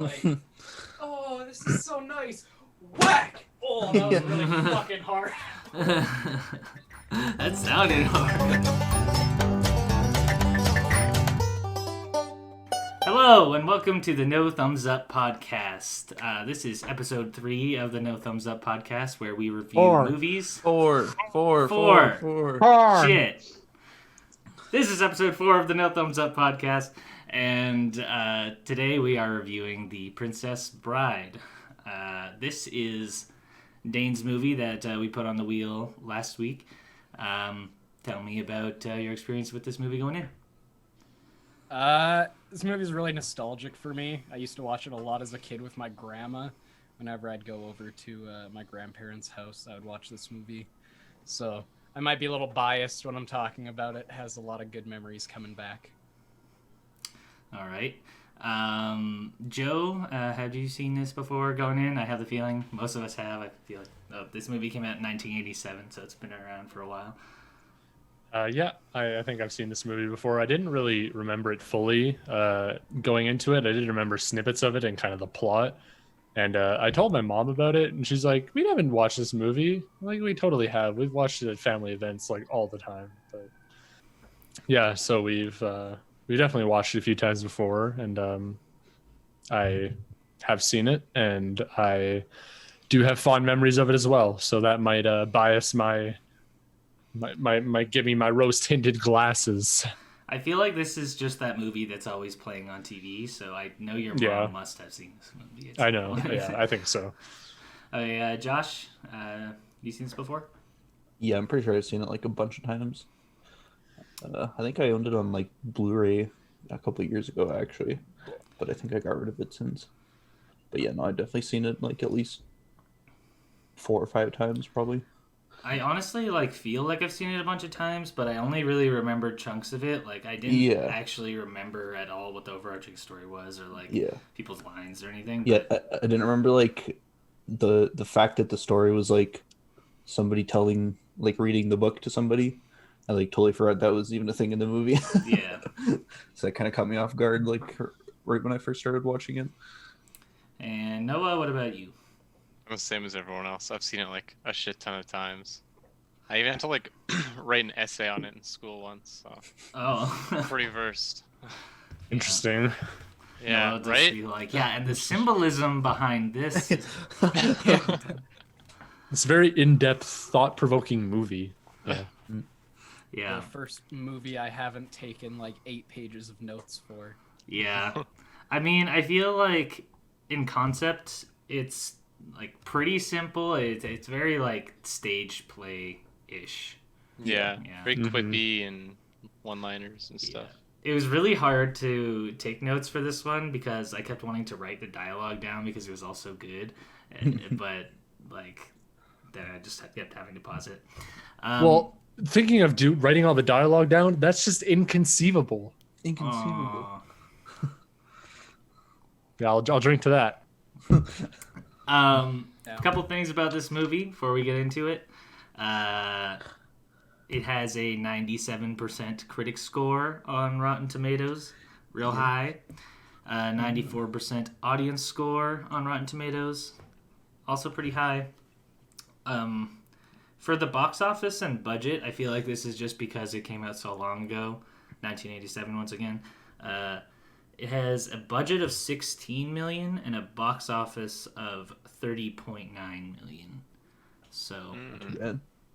Like, oh, this is so nice. Whack! Oh, that was really fucking hard. That sounded hard. Hello, and welcome to the No Thumbs Up podcast. This is episode 3 of the No Thumbs Up podcast, where we review movies. Four. Shit. This is episode 4 of the No Thumbs Up podcast, and today we are reviewing The Princess Bride. This is Dayne's movie that we put on the wheel last week. Tell me about your experience with this movie going in. This movie is really nostalgic for me. I used to watch it a lot as a kid with my grandma. Whenever I'd go over to my grandparents' house, I would watch this movie. So I might be a little biased when I'm talking about it. It has a lot of good memories coming back. All right. Joe, have you seen this before going in? I have the feeling most of us have. I feel like this movie came out in 1987, so it's been around for a while. Yeah, I think I've seen this movie before. I didn't really remember it fully going into it. I did remember snippets of it and kind of the plot. And I told my mom about it, and she's like, "We haven't watched this movie." I'm like, we totally have. We've watched it at family events like all the time. But yeah, so we definitely watched it a few times before, and I have seen it, and I do have fond memories of it as well. So that might bias might give me my rose-tinted glasses. I feel like this is just that movie that's always playing on TV, so I know your mom must have seen this movie. I know, yeah, I think so. Okay, Josh, you seen this before? Yeah, I'm pretty sure I've seen it like a bunch of times. I think I owned it on like Blu-ray a couple of years ago, actually, but I think I got rid of it since. But yeah, no, I've definitely seen it like at least 4 or 5 times, probably. I honestly feel like I've seen it a bunch of times, but I only really remember chunks of it. Like I didn't actually remember at all what the overarching story was, or people's lines or anything. Yeah, I didn't remember like the fact that the story was like somebody reading the book to somebody. I totally forgot that was even a thing in the movie. Yeah. So that kind of caught me off guard right when I first started watching it. And Noah, what about you? I'm the same as everyone else. I've seen it like a shit ton of times. I even had to write an essay on it in school once. So. Oh. Pretty versed. Interesting. Yeah, no, right? And the symbolism behind this is... It's a very in-depth, thought-provoking movie. Yeah. Yeah. The first movie I haven't taken 8 pages of notes for. Yeah. I mean, I feel like in concept, it's pretty simple. It's very stage play-ish. Yeah. Very quippy and one-liners and stuff. It was really hard to take notes for this one because I kept wanting to write the dialogue down because it was all so good, but then I just kept having to pause it. Well, thinking of writing all the dialogue down, that's just inconceivable. Inconceivable. Yeah, I'll drink to that. A couple things about this movie before we get into it. It has a 97% critic score on Rotten Tomatoes, real high. 94% audience score on Rotten Tomatoes, also pretty high. For the box office and budget, I feel like this is just because it came out so long ago, 1987 once again. It has a budget of $16 million and a box office of $30.9 million. So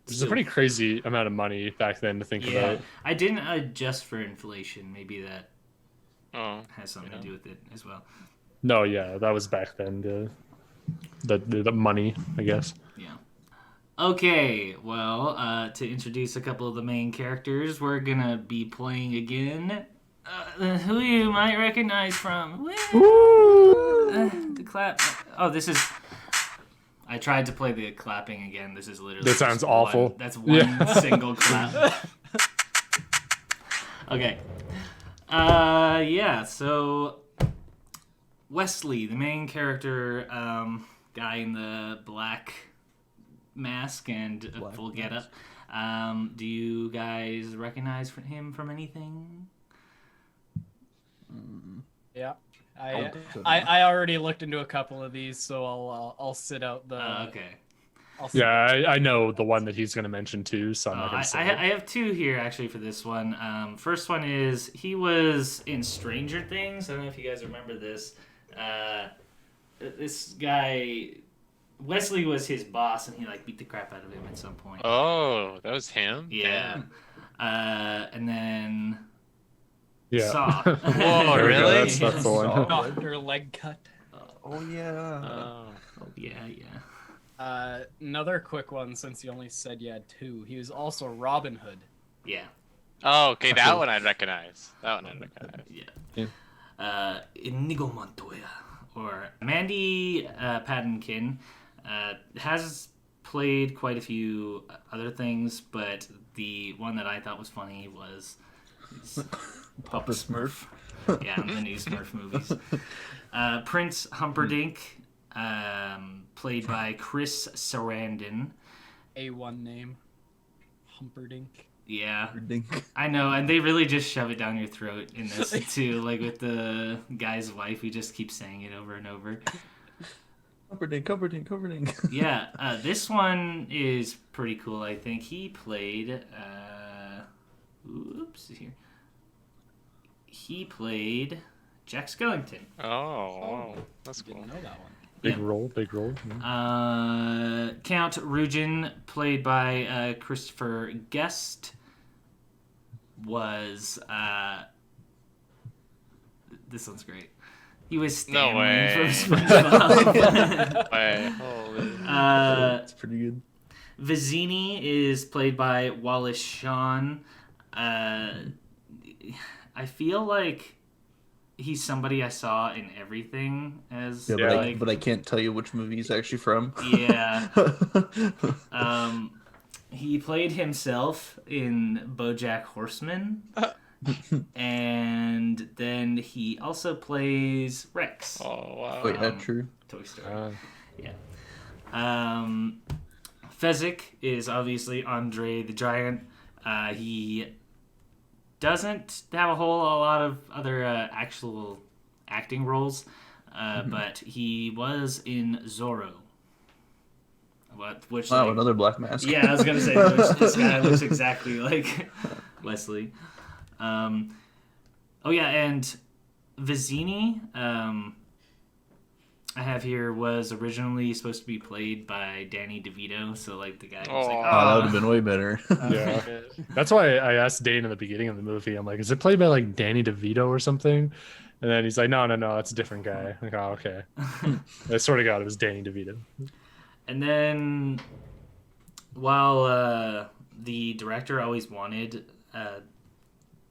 it's a pretty crazy amount of money back then to think about. I didn't adjust for inflation. Maybe that has something to do with it as well. No, yeah, that was back then. The money, I guess. Yeah. Okay, well, to introduce a couple of the main characters, we're gonna be playing again. Who you might recognize from. The clap. Oh, this is... I tried to play the clapping again. This is literally... That sounds awful. That's one single clap. Okay. So... Wesley, the main character, guy in the black mask and full getup. Do you guys recognize him from anything? Yeah. I already looked into a couple of these, so I'll sit out the. Okay. Yeah, I know the one that he's going to mention too, so I'm not going to say it. I have two here actually for this one. First one is he was in Stranger Things. I don't know if you guys remember this. This guy Wesley was his boss, and he like beat the crap out of him at some point. Oh, that was him? Yeah. And then Yeah. Saw. Whoa, There we go, really? that's the one. Doctor leg cut. Oh yeah. Oh. Oh, yeah. Another quick one, since you only said you had two. He was also Robin Hood. Yeah. Oh, okay, that one I'd recognize. Yeah. Inigo Montoya, or Mandy Patinkin, has played quite a few other things, but the one that I thought was funny was Papa Smurf. Yeah, the new Smurf movies. Prince Humperdinck, played by Chris Sarandon. A1 name. Humperdinck. Yeah, Dink. I know, and they really just shove it down your throat in this too, like with the guy's wife who just keeps saying it over and over. Humperdinck. Yeah, this one is pretty cool, I think. He played, he played Jack Skellington. Oh, wow. That's cool. Didn't know that one. Big role. Count Rugen, played by Christopher Guest, was this one's great. He was Stanley No way. from SpongeBob. Wait, holy. That's pretty good. Vizzini is played by Wallace Shawn. I feel like he's somebody I saw in everything as Yeah, but I can't tell you which movie he's actually from. Yeah. He played himself in BoJack Horseman. And then he also plays Rex. Oh, wow. Wait, that's true. Toy Story. Yeah. Fezzik is obviously Andre the Giant. He doesn't have a lot of other actual acting roles, but he was in Zorro. Which Another Black Mask. Yeah, I was gonna say this guy looks exactly like Wesley. And Vizzini, I have here, was originally supposed to be played by Danny DeVito, so like the guy was like, that would have been way better. Yeah. That's why I asked Dayne in the beginning of the movie. I'm like, is it played by like Danny DeVito or something? And then he's like, no, that's a different guy. I'm like, oh, okay. I swear to God, it was Danny DeVito. And then, while the director always wanted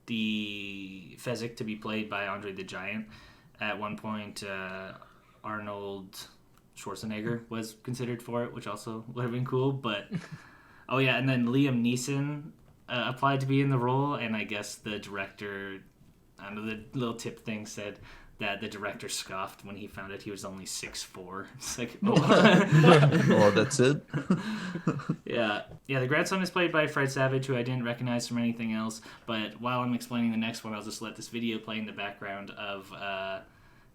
the Fezzik to be played by Andre the Giant, at one point Arnold Schwarzenegger was considered for it, which also would have been cool. But and then Liam Neeson applied to be in the role, and I guess the director, I don't know, the little tip thing said that the director scoffed when he found out he was only 6'4". It's like, Oh, that's it? Yeah, the grandson is played by Fred Savage, who I didn't recognize from anything else. But while I'm explaining the next one, I'll just let this video play in the background of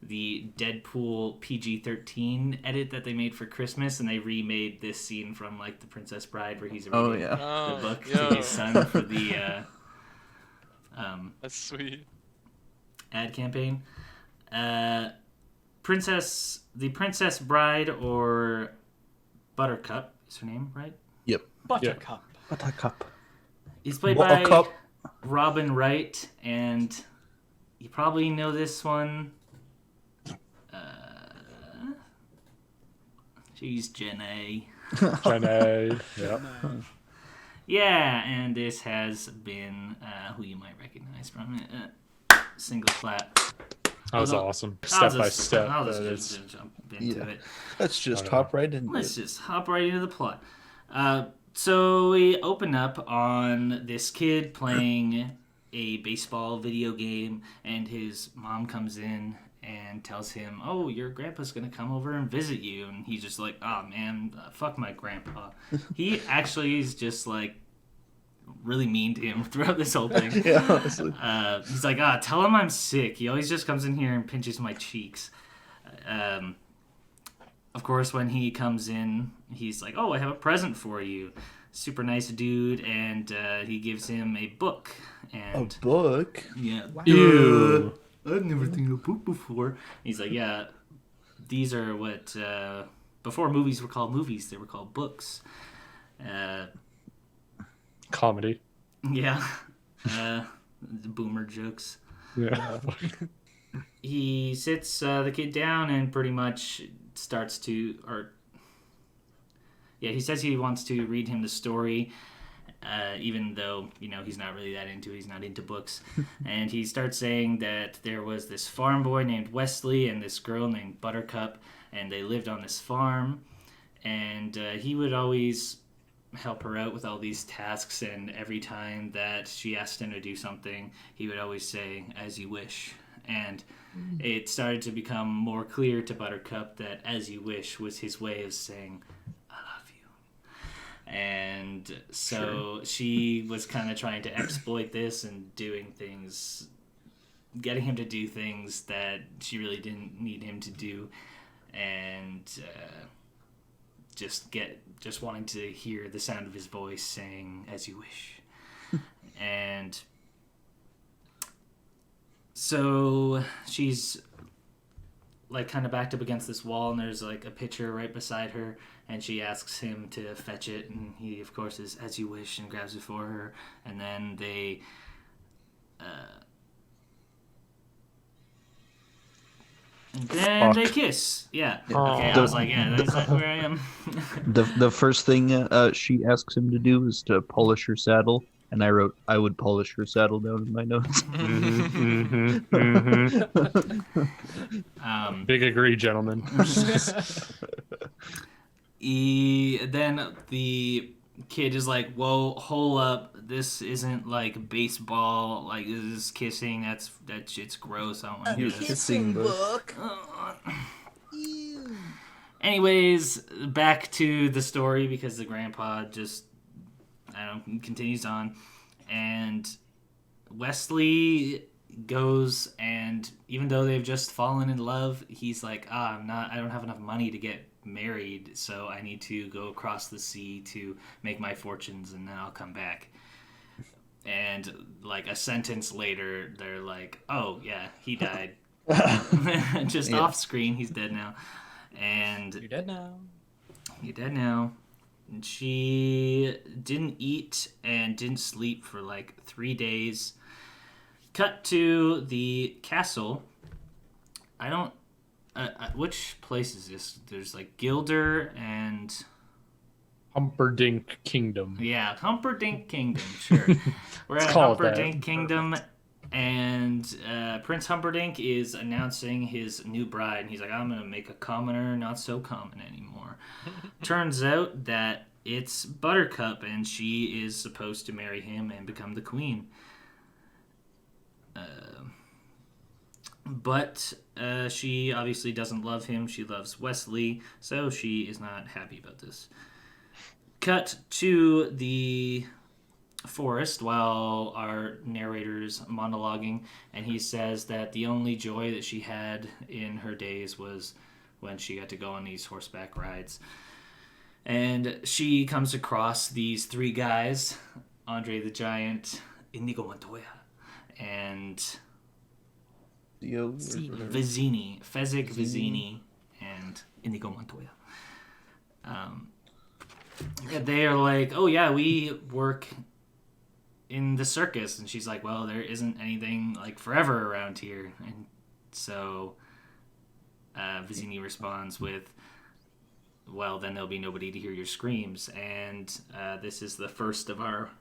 the Deadpool PG-13 edit that they made for Christmas, and they remade this scene from like The Princess Bride, where he's reading the book to his son for the that's sweet. ad campaign. The Princess Bride, or Buttercup is her name, right? Yep. Buttercup. Buttercup. He's played by Robin Wright, and you probably know this one. She's Jen A. Yeah. Yeah, and this has been who you might recognize from it. Single clap. That was awesome. Step by step. I'll just jump into it. Let's just hop right into Let's it. just hop right into the plot. So we open up on this kid playing a baseball video game, and his mom comes in and tells him, "Oh, your grandpa's gonna come over and visit you," and he's just like, "Oh man, fuck my grandpa." He actually is just like really mean to him throughout this whole thing. Yeah, honestly. He's like, tell him I'm sick. He always just comes in here and pinches my cheeks. Of course, when he comes in, he's like, oh, I have a present for you. Super nice dude, and he gives him a book. And A book? yeah. Ew. I've never seen a book before. He's like, yeah, these are what, before movies were called movies, they were called books. Comedy. Yeah. Boomer jokes. Yeah. He sits the kid down and pretty much starts to, he says he wants to read him the story, even though, he's not really that into it. He's not into books. And he starts saying that there was this farm boy named Wesley and this girl named Buttercup, and they lived on this farm. And he would always help her out with all these tasks, and every time that she asked him to do something, he would always say, as you wish. And it started to become more clear to Buttercup that as you wish was his way of saying, I love you. And so she was kind of trying to exploit this and getting him to do things that she really didn't need him to do, and just wanting to hear the sound of his voice saying, as you wish. And so she's like kind of backed up against this wall, and there's like a pitcher right beside her, and she asks him to fetch it, and he of course is as you wish and grabs it for her, and then they they kiss. Yeah. Okay, I was like, yeah, that's not where I am. The first thing she asks him to do is to polish her saddle, and I wrote, I would polish her saddle down in my notes. Big agree, gentlemen. Then the kid is like, whoa, hold up, this isn't like baseball, like this is kissing, that shit's gross, I don't want to hear this. Kissing book. Anyways, back to the story, because the grandpa just, continues on, and Wesley goes, and even though they've just fallen in love, he's like, I don't have enough money to get married, so I need to go across the sea to make my fortunes, and then I'll come back. And like a sentence later, they're like, oh yeah, he died. Just off screen, he's dead now. And You're dead now. You're dead now. And she didn't eat and didn't sleep for like 3 days. Cut to the castle. I don't... which place is this? There's like Gilder and... Humperdinck Kingdom. Yeah, Humperdinck Kingdom, sure. We're at call it that. Humperdinck Kingdom, and Prince Humperdinck is announcing his new bride. And he's like, I'm going to make a commoner not so common anymore. Turns out that it's Buttercup, and she is supposed to marry him and become the queen. But she obviously doesn't love him. She loves Wesley, so she is not happy about this. Cut to the forest while our narrator's monologuing, and he says that the only joy that she had in her days was when she got to go on these horseback rides. And she comes across these 3 guys, Andre the Giant, Inigo Montoya, and Vizzini, Fezzik Vizzini, and Inigo Montoya. They are like, oh yeah, we work in the circus, and she's like, well, there isn't anything like forever around here. And so Vizzini responds with, well, then there'll be nobody to hear your screams. And this is the first of our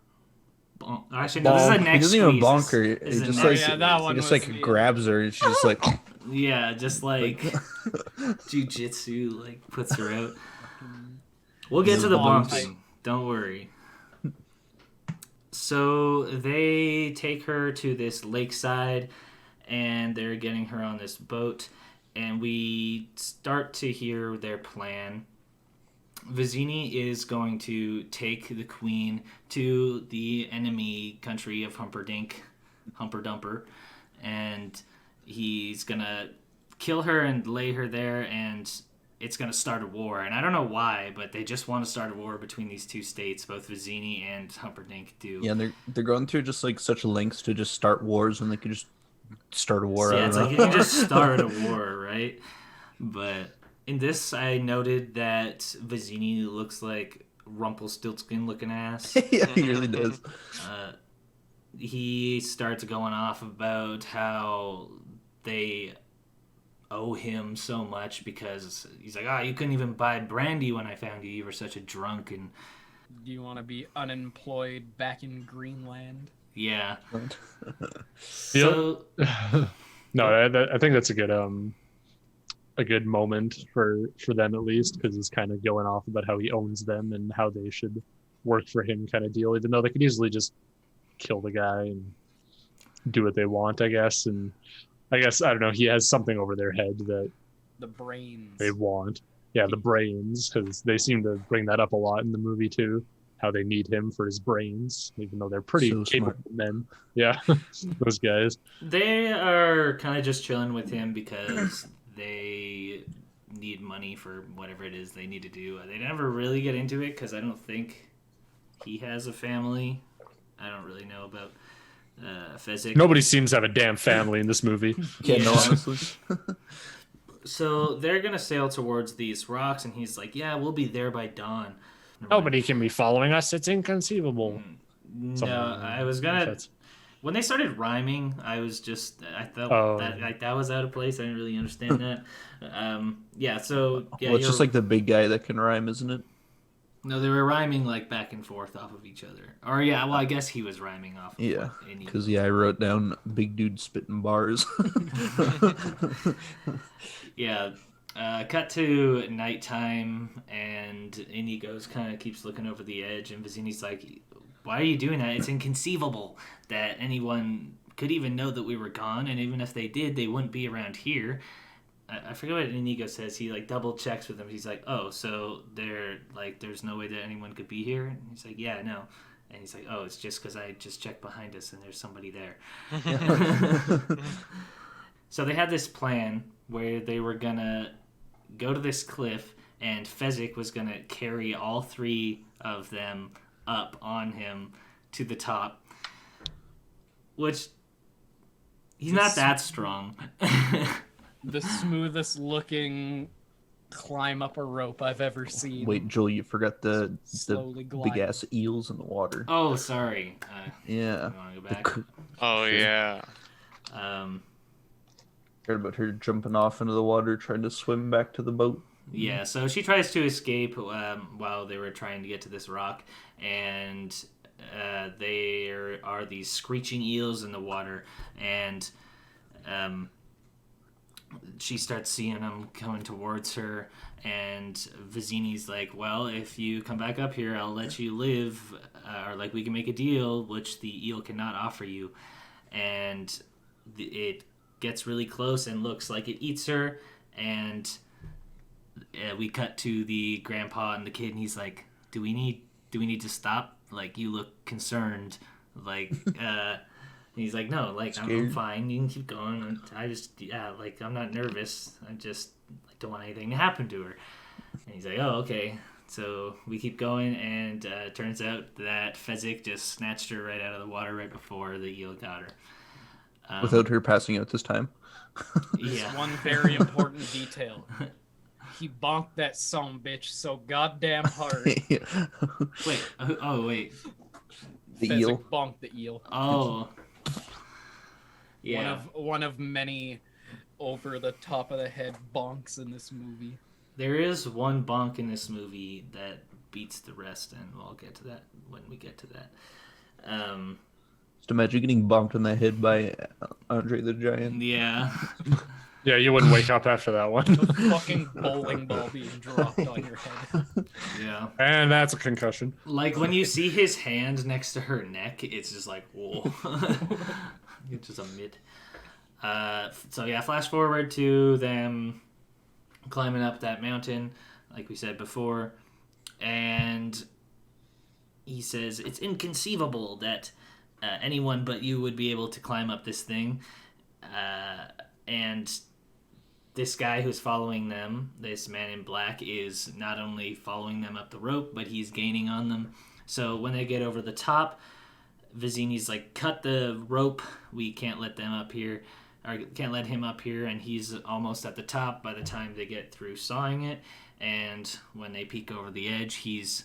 actually, no, this is the next. He doesn't even squeeze. bonk her. This is He the just next like, that one he just was like the- grabs her, and she's just like, yeah, just like jujitsu, like puts her out. We'll get to the bonking. Don't worry. So they take her to this lakeside, and they're getting her on this boat, and we start to hear their plan. Vizzini is going to take the queen to the enemy country of Humperdumper, and he's gonna kill her and lay her there, and it's gonna start a war. And I don't know why, but they just want to start a war between these two states. Both Vizzini and Humperdinck do. Yeah, and they're going through just like such lengths to just start wars when they could just start a war. So, I yeah, don't it's know. like you can just start a war, right? But in this, I noted that Vizzini looks like Rumpelstiltskin looking ass. Yeah, he really does. He starts going off about how they owe him so much because he's like, you couldn't even buy brandy when I found you. You were such a drunk. And Do you want to be unemployed back in Greenland? yeah. Yeah. So No, I think that's a good moment for them at least, because he's kind of going off about how he owns them and how they should work for him kind of deal, even though they could easily just kill the guy and do what they want, I guess. And I guess, I don't know, he has something over their head that The brains. they want. Yeah, the brains, because they seem to bring that up a lot in the movie too, how they need him for his brains, even though they're pretty So capable smart. men. Yeah, those guys. they are kind of just chilling with him because they need money for whatever it is they need to do. They never really get into it because I don't think he has a family. I don't really know about Fezzik. Nobody seems to have a damn family in this movie. Yeah, no, Yeah. honestly. So they're gonna sail towards these rocks, and he's like, "Yeah, we'll be there by dawn." Nobody can be following us. It's inconceivable. No, I was gonna. When they started rhyming, I thought that was out of place. I didn't really understand that. Yeah. So yeah, Well, it's just like the big guy that can rhyme, isn't it? no, they were rhyming like back and forth off of each other. Or yeah, well, I guess he was rhyming off. Of Yeah, any. because I wrote down big dude spitting bars. Yeah. Cut to nighttime, and Inigo's kind of keeps looking over the edge, and Vizzini's like, "Why are you doing that? It's inconceivable that anyone could even know that we were gone, and even if they did, they wouldn't be around here." I forget what Inigo says. He like double checks with him. He's like, "Oh, so there's no way that anyone could be here?" And he's like, "Yeah, no." And he's like, "Oh, it's just because I just checked behind us and there's somebody there." So they had this plan where they were gonna go to this cliff, and Fezzik was gonna carry all three of them up on him to the top, which he's not that strong. The smoothest looking climb up a rope I've ever seen. Wait, Joel, you forgot the Slowly big glide. ass eels in the water. Oh, sorry. Yeah. You want to go The back? Oh yeah. Heard about her jumping off into the water, trying to swim back to the boat. Yeah, so she tries to escape while they were trying to get to this rock, and there are these screeching eels in the water, and she starts seeing them coming towards her, and Vizzini's like, "Well, if you come back up here, I'll let you live, or like we can make a deal, which the eel cannot offer you." And it gets really close and looks like it eats her, and we cut to the grandpa and the kid, and he's like, do we need to stop? Like, you look concerned. Like, he's like, no, like, I'm Scared? fine. You can keep going. I'm not nervous. I just don't want anything to happen to her. And he's like, oh, okay. So we keep going, and turns out that Fezzik just snatched her right out of the water right before the eel got her. Without her passing out this time. Yeah. One very important detail. He bonked that son bitch so goddamn hard. Wait. Wait. The Fezzik eel. bonked the eel. Oh. Yeah. One of many over the top of the head bonks in this movie. There is one bonk in this movie that beats the rest, and we'll get to that when we get to that. Just imagine getting bonked in the head by Andre the Giant. Yeah. Yeah, you wouldn't wake up after that one. The fucking bowling ball being dropped on your head. Yeah. And that's a concussion. Like, when you see his hand next to her neck, it's just like, whoa. It's just a mid. So, yeah, flash forward to them climbing up that mountain, like we said before. And he says, it's inconceivable that anyone but you would be able to climb up this thing. And this guy who's following them, this man in black, is not only following them up the rope, but he's gaining on them. So when they get over the top, Vizzini's like, cut the rope. We can't let them up here. Or can't let him up here. And he's almost at the top by the time they get through sawing it. And when they peek over the edge, he's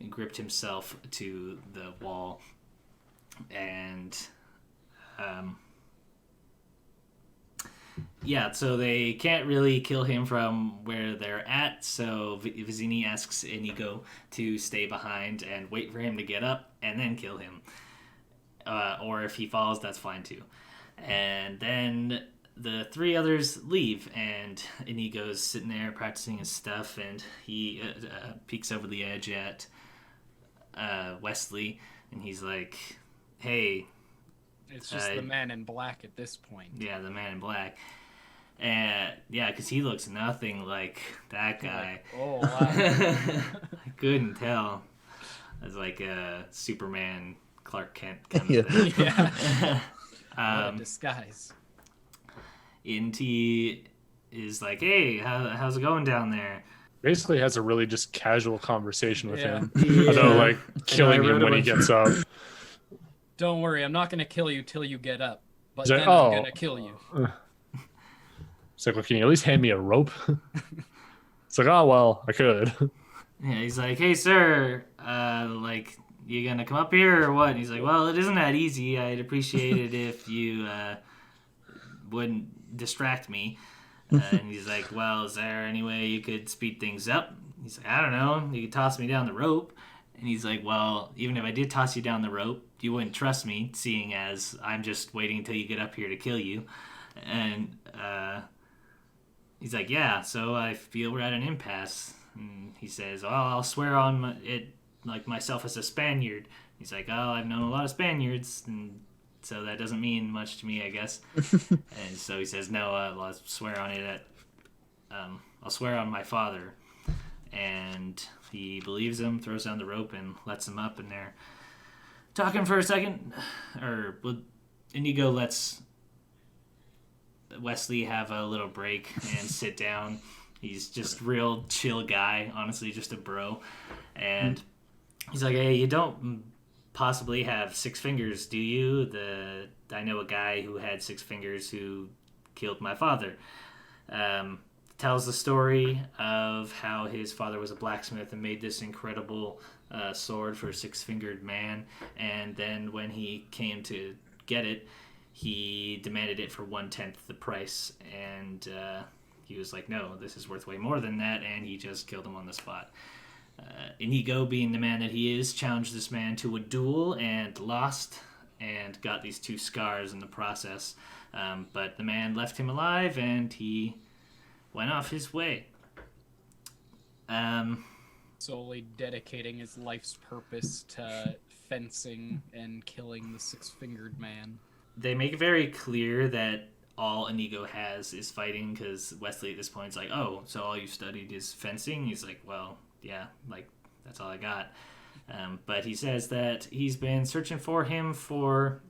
gripped himself to the wall. And yeah, so they can't really kill him from where they're at, so Vizzini asks Inigo to stay behind and wait for him to get up and then kill him. Or if he falls, that's fine too. And then the three others leave, and Inigo's sitting there practicing his stuff, and he peeks over the edge at Wesley, and he's like, hey... It's just the man in black at this point. Yeah, the man in black. And yeah, because he looks nothing like that guy. Like, oh, wow. I couldn't tell. It was like a Superman, Clark Kent kind of thing. Yeah. What a disguise. Inti is like, hey, how's it going down there? Basically has a really just casual conversation with him. Yeah. Although, like, killing him when he gets up. Don't worry, I'm not going to kill you till you get up. But Like, then I'm going to kill you. It's like, well, can you at least hand me a rope? It's like, oh, well, I could. Yeah, he's like, hey, sir, like, you gonna come up here or what? And he's like, well, it isn't that easy. I'd appreciate it if you wouldn't distract me. And he's like, well, is there any way you could speed things up? He's like, I don't know. You could toss me down the rope. And he's like, well, even if I did toss you down the rope, you wouldn't trust me, seeing as I'm just waiting until you get up here to kill you. And he's like, yeah, so I feel we're at an impasse. And he says, well, I'll swear on it, like myself as a Spaniard. He's like, oh, I've known a lot of Spaniards, and so that doesn't mean much to me, I guess. And so he says, no, I'll swear on it I'll swear on my father. And he believes him, throws down the rope, and lets him up, and they're talking for a second. Inigo lets Wesley have a little break and sit down. He's just real chill guy, honestly, just a bro. And he's like, hey, you don't possibly have 6 fingers, do you? I know a guy who had 6 fingers who killed my father. Tells the story of how his father was a blacksmith and made this incredible sword for a 6-fingered man. And then when he came to get it, he demanded it for 1/10 the price. And he was like, no, this is worth way more than that. And he just killed him on the spot. Inigo, being the man that he is, challenged this man to a duel and lost and got these 2 scars in the process. But the man left him alive, and he went off his way. Solely dedicating his life's purpose to fencing and killing the 6-fingered man. They make it very clear that all Inigo has is fighting, because Wesley at this point is like, oh, so all you studied is fencing? He's like, well, yeah, like, that's all I got. But he says that he's been searching for him for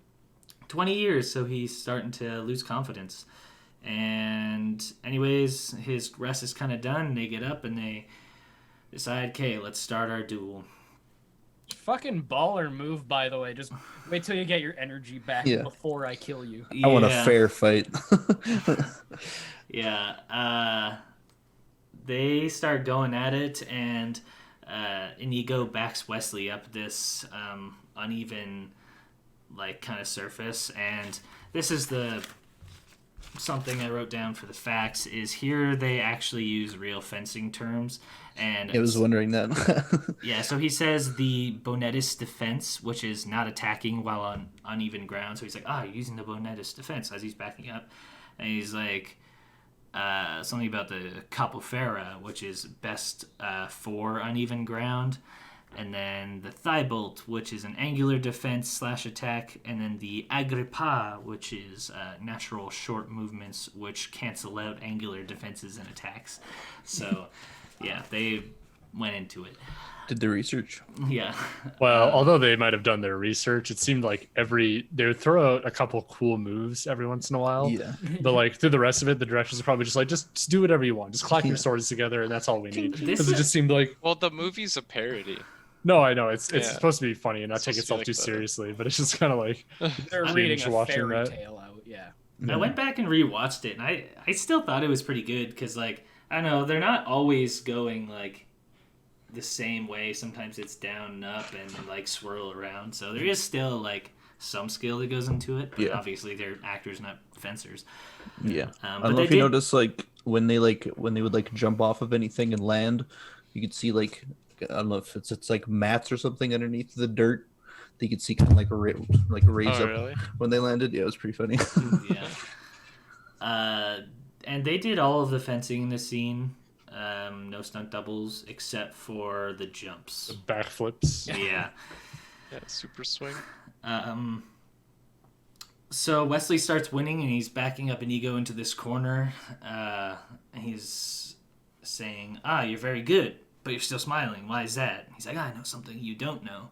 20 years, so he's starting to lose confidence. And anyways, his rest is kind of done. They get up and they decide, okay, let's start our duel. Fucking baller move, by the way. Just wait till you get your energy back before I kill you. I want a fair fight. Yeah. They start going at it, and Inigo backs Wesley up this uneven, like, kind of surface. And this is something I wrote down for the facts, is here they actually use real fencing terms. And I was wondering that. Yeah, so he says the bonnetus defense, which is not attacking while on uneven ground. So he's like, you're using the bonnetus defense as he's backing up. And he's like, something about the capofera, which is best for uneven ground. And then the thigh bolt, which is an angular defense / attack. And then the agrippa, which is natural short movements, which cancel out angular defenses and attacks. So, yeah, they went into it. Did the research. Yeah. Well, although they might have done their research, it seemed like they would throw out a couple cool moves every once in a while. Yeah. But like through the rest of it, the directors are probably just like, just do whatever you want. Just clap Yeah. your swords together, and that's all we need. This Because it is- just seemed like, Well, the movie's a parody. no, I know it's Yeah. supposed to be funny and not It's take supposed to be itself like too the- seriously, but it's just kind of like They're cringe reading a watching fairy that. tale out. Yeah. I went back and rewatched it, and I still thought it was pretty good because, like, I don't know, they're not always going like the same way. Sometimes it's down and up and like swirl around. So there is still like some skill that goes into it. But Yeah. obviously, they're actors, not fencers. Yeah. But I don't know they if you did- noticed, like when they would like jump off of anything and land, you could see like I don't know if it's like mats or something underneath the dirt. You could see kind of like raise Oh, up really? when they landed. Yeah, it was pretty funny. Yeah. And they did all of the fencing in the scene. No stunt doubles except for the jumps. backflips. Yeah. Yeah, super swing. So Wesley starts winning, and he's backing up Inigo into this corner. He's saying, you're very good, but you're still smiling. Why is that? He's like, I know something you don't know.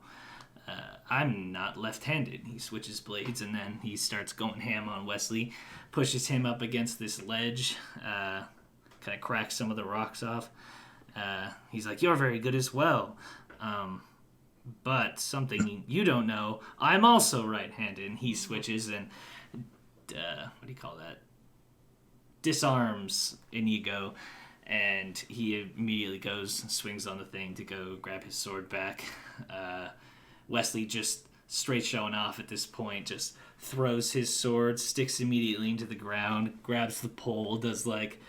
I'm not left-handed. He switches blades, and then he starts going ham on Wesley, pushes him up against this ledge, kind of cracks some of the rocks off. He's like, you're very good as well. But something you don't know, I'm also right-handed. And he switches and, what do you call that? Disarms Inigo. And he immediately goes and swings on the thing to go grab his sword back. Wesley, just straight showing off at this point, just throws his sword, sticks immediately into the ground, grabs the pole, does like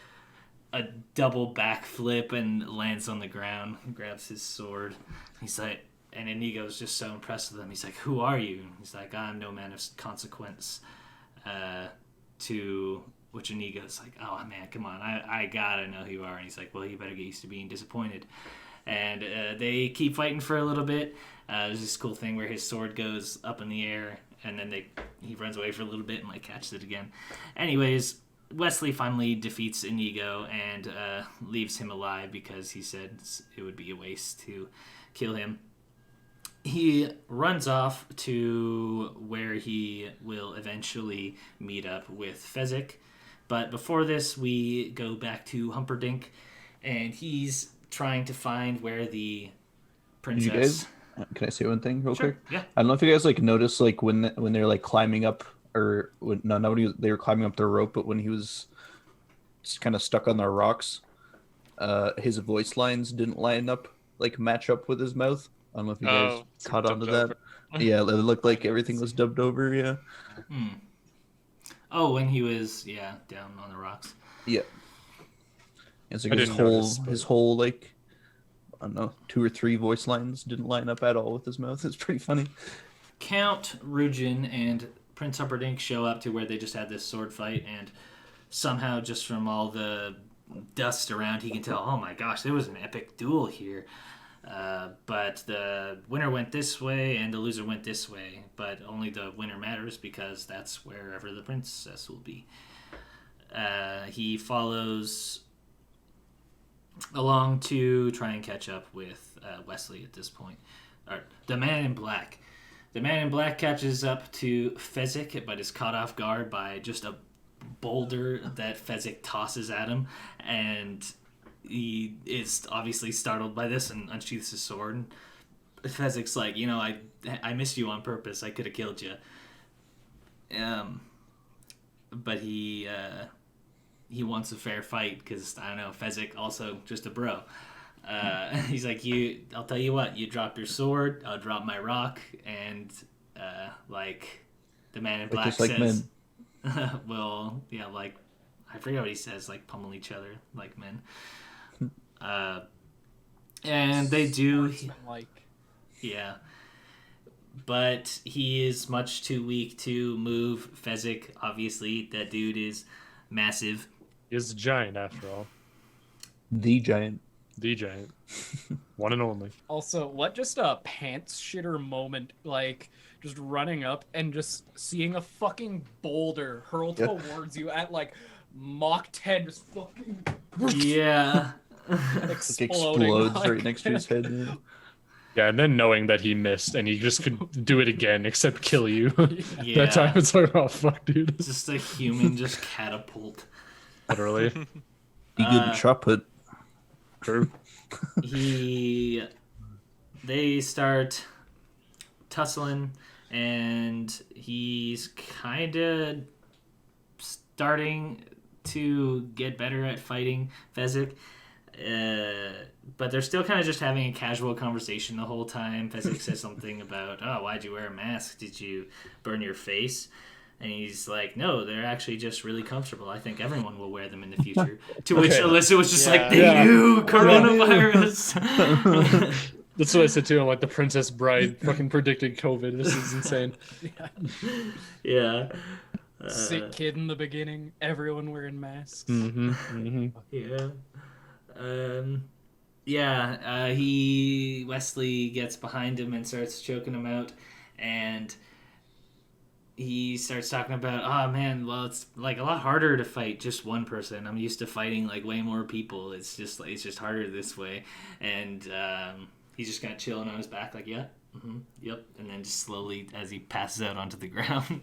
a double backflip and lands on the ground, grabs his sword. He's like, and Inigo's just so impressed with him. He's like, who are you? He's like, I'm no man of consequence. To which Inigo's like, oh man, come on, I gotta know who you are. And he's like, well, you better get used to being disappointed. And they keep fighting for a little bit. There's this cool thing where his sword goes up in the air, and then he runs away for a little bit and like catches it again. Anyways, Wesley finally defeats Inigo and leaves him alive because he said it would be a waste to kill him. He runs off to where he will eventually meet up with Fezzik. But before this, we go back to Humperdinck, and he's trying to find where the princess... You guys, can I say one thing real Sure, quick? yeah. I don't know if you guys like noticed like when they're like climbing up or they were climbing up the rope, but when he was kind of stuck on the rocks, his voice lines didn't line up, like match up with his mouth. I don't know if you guys it's caught on to dubbed that. over. Yeah, it looked like everything was dubbed over. Yeah. Oh, when he was, down on the rocks. Yeah. It's like I his didn't whole notice, but- his whole like I don't know, 2 or 3 voice lines didn't line up at all with his mouth. It's pretty funny. Count Rugen and Prince Humperdinck show up to where they just had this sword fight, and somehow just from all the dust around, he can tell, oh my gosh, there was an epic duel here. But the winner went this way and the loser went this way, but only the winner matters because that's wherever the princess will be. He follows along to try and catch up with Wesley at this point. Or the Man in Black. The Man in Black catches up to Fezzik, but is caught off guard by just a boulder that Fezzik tosses at him, and he is obviously startled by this and unsheaths his sword. And Fezzik's like, I missed you on purpose. I could have killed you. But he wants a fair fight because, I don't know, Fezzik also just a bro. He's like, I'll tell you what, you drop your sword, I'll drop my rock, and the Man in Black just like says, well, I forget what he says, like pummel each other like men. And they do, yeah. But he is much too weak to move Fezzik. Obviously, that dude is massive. He is a giant after all. The giant. The giant. One and only. Also, what just a pants shitter moment, like just running up and just seeing a fucking boulder hurl towards you at like Mach 10, just fucking Yeah. Like exploding. explodes like- right next to his head. Yeah. Yeah, and then knowing that he missed and he just could do it again except kill you. Yeah. That time it's like, oh fuck, dude. Just a human just catapult. Literally. Be good at shot put. True. They start tussling, and he's kind of starting to get better at fighting Fezzik. But they're still kind of just having a casual conversation the whole time. Fezzik says something about, oh, why'd you wear a mask? Did you burn your face? And he's like, no, they're actually just really comfortable. I think everyone will wear them in the future. To which Alyssa was just like, they knew coronavirus. That's what I said too. I'm like, the Princess Bride fucking predicted COVID. This is insane. Yeah. Sick kid in the beginning. Everyone wearing masks. Yeah. Wesley gets behind him and starts choking him out, and he starts talking about, oh man, well, it's like a lot harder to fight just one person. I'm used to fighting like way more people. It's just harder this way. And he's just kind of chilling on his back, like, yeah, yep. And then just slowly as he passes out onto the ground.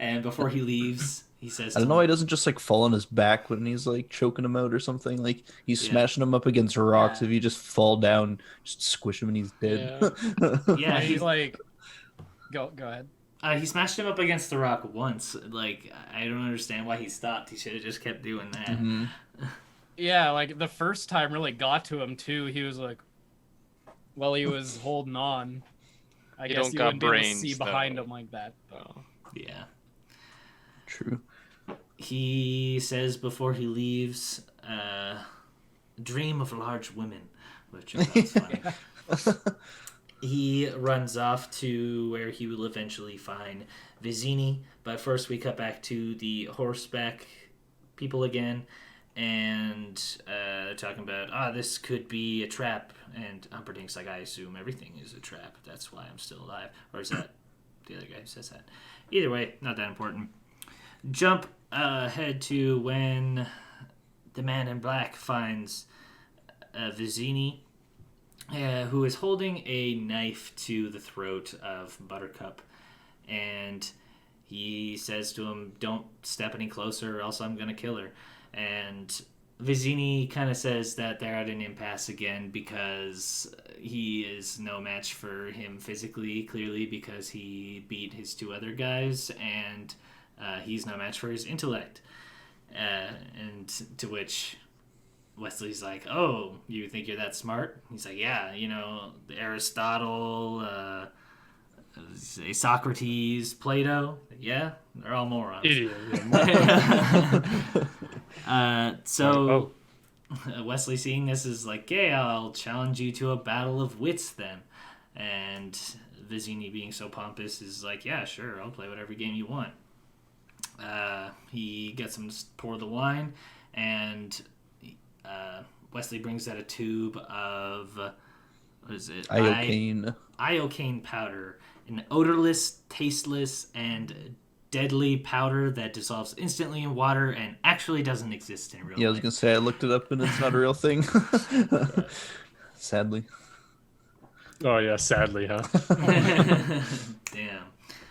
And before he leaves, he says, I don't know why he doesn't just like fall on his back when he's like choking him out or something. Like he's smashing him up against rocks. If you just fall down, just squish him and he's dead. Yeah, he's like, go ahead. He smashed him up against the rock once. Like, I don't understand why he stopped. He should have just kept doing that. Yeah, like the first time really got to him too. He was like, well, he was holding on. I guess you wouldn't be able to see behind him like that. Though. Yeah. True. He says before he leaves, dream of large women, which I thought was funny. He runs off to where he will eventually find Vizzini, but first we cut back to the horseback people again, and they're talking about, this could be a trap, and Humperdinck's like, I assume everything is a trap, that's why I'm still alive. Or is that the other guy who says that? Either way, not that important. Jump ahead to when the man in black finds Vizzini, who is holding a knife to the throat of Buttercup, and he says to him, don't step any closer or else I'm going to kill her. And Vizzini kind of says that they're at an impasse again because he is no match for him physically, clearly, because he beat his two other guys, and he's no match for his intellect. And to which Wesley's like, oh, you think you're that smart? He's like, yeah, Aristotle, Socrates, Plato, yeah, they're all morons. Idiot. Wesley, seeing this, is like, yeah, I'll challenge you to a battle of wits then. And Vizzini, being so pompous, is like, yeah, sure, I'll play whatever game you want. He gets him to pour the wine, and Wesley brings out a tube of, what is it? Iocane powder, an odorless, tasteless, and deadly powder that dissolves instantly in water and actually doesn't exist in real life. Yeah, I was gonna say, I looked it up and it's not a real thing. Sadly. Oh yeah, sadly, huh? Damn.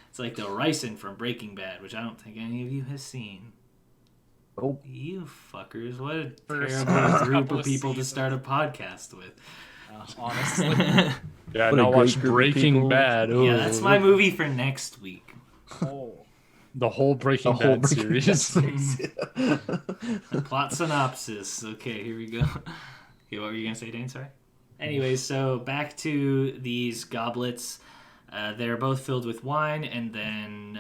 It's like the ricin from Breaking Bad, which I don't think any of you has seen. Oh. You fuckers, what a terrible group of people to start a podcast with. Honestly. Yeah, What a now great watch group of Breaking people. Bad. Ooh. Yeah, that's my movie for next week. Oh. The whole Breaking Bad series. Plot synopsis. Okay, here we go. Okay, what were you going to say, Dane? Sorry? Anyways, so back to these goblets. They're both filled with wine, and then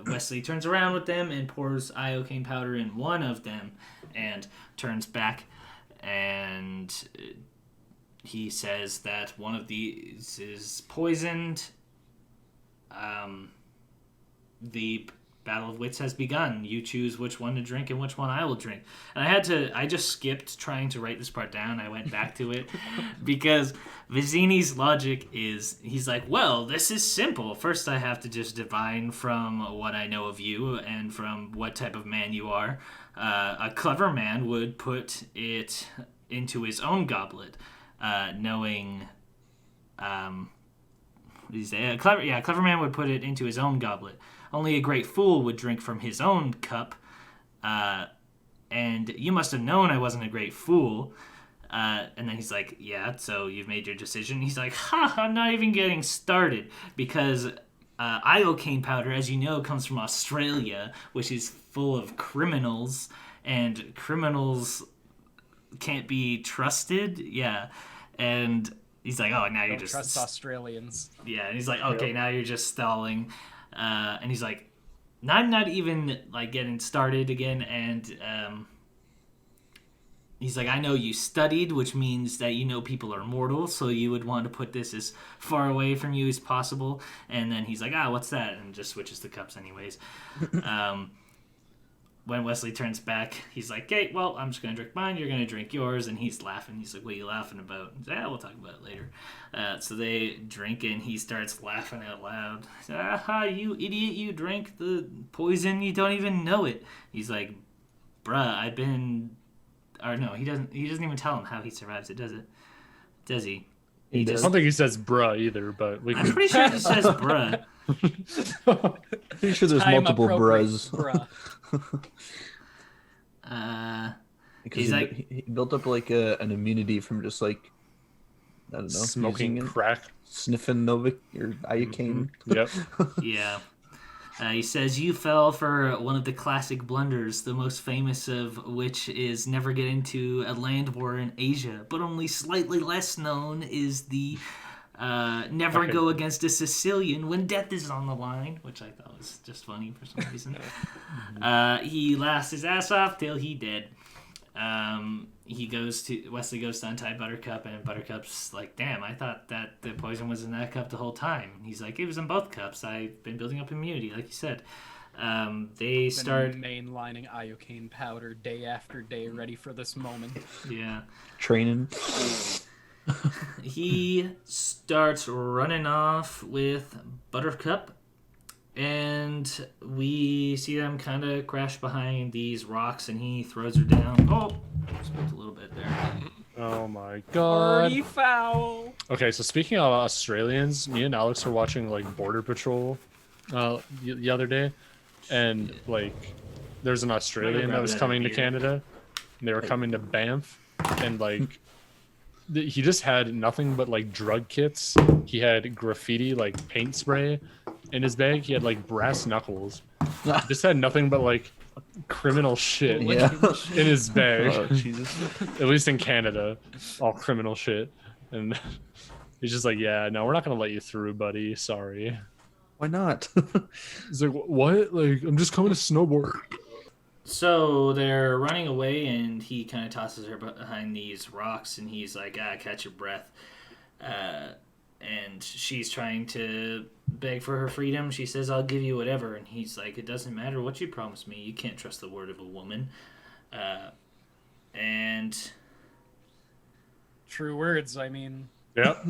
Wesley turns around with them and pours iocane powder in one of them and turns back, and he says that one of these is poisoned. The Battle of Wits has begun. You choose which one to drink and which one I will drink. And I just skipped trying to write this part down. I went back to it because Vizzini's logic is, he's like, well, this is simple. First I have to just divine from what I know of you and from what type of man you are. A clever man would put it into his own goblet, knowing He's a clever man would put it into his own goblet. Only a great fool would drink from his own cup. And you must have known I wasn't a great fool. And then he's like, yeah, so you've made your decision? He's like, I'm not even getting started. Because iocane powder, as you know, comes from Australia, which is full of criminals. And criminals can't be trusted. Yeah. And he's like, oh, now you're Don't just... trust Australians. Yeah, and he's like, okay, now you're just stalling. And he's like, not even like getting started again. And he's like, I know you studied, which means that you know people are mortal, so you would want to put this as far away from you as possible. And then he's like, what's that? And just switches the cups anyways. When Wesley turns back, he's like, okay, well, I'm just going to drink mine, you're going to drink yours. And he's laughing. He's like, what are you laughing about? He's like, we'll talk about it later. So they drink, and he starts laughing out loud. Aha, you idiot, you drank the poison, you don't even know it. He's like, bruh, he doesn't even tell him how he survives it, does it? Does he? I don't think he says bruh either, but I'm pretty sure he says bruh. Pretty sure there's Time multiple appropriate bras. bruh. Because He's like, he built up like an immunity from just like, I don't know, smoking using it, crack. sniffing Novik or iocane. Yep. yeah. He says, you fell for one of the classic blunders, the most famous of which is never get into a land war in Asia, but only slightly less known is the never go against a Sicilian when death is on the line, which I thought was just funny for some reason. He laughs his ass off till he dead. Wesley goes to untie Buttercup, and Buttercup's like, damn, I thought that the poison was in that cup the whole time. He's like, it was in both cups. I've been building up immunity, like you said. They start mainlining iocane powder day after day, ready for this moment. Yeah. Training. He starts running off with Buttercup, and we see them kind of crash behind these rocks, and he throws her down. Oh, spooked a little bit there. Oh my god. Party foul. Okay, so speaking of Australians, me and Alex were watching like Border Patrol the other day, and like there's an Australian that was coming to Canada, and they were coming to Banff, and like he just had nothing but like drug kits. He had graffiti like paint spray in his bag. He had like brass knuckles. He just had nothing but like criminal shit Yeah. in his bag. Oh, Jesus. At least in Canada, all criminal shit. And he's just like, yeah, no, we're not gonna let you through, buddy. Sorry. Why not? He's like, what? Like, I'm just coming to snowboard. So they're running away, and he kind of tosses her behind these rocks, and he's like, catch your breath. And she's trying to beg for her freedom. She says, I'll give you whatever. And he's like, it doesn't matter what you promise me. You can't trust the word of a woman. And True words, I mean. Yep.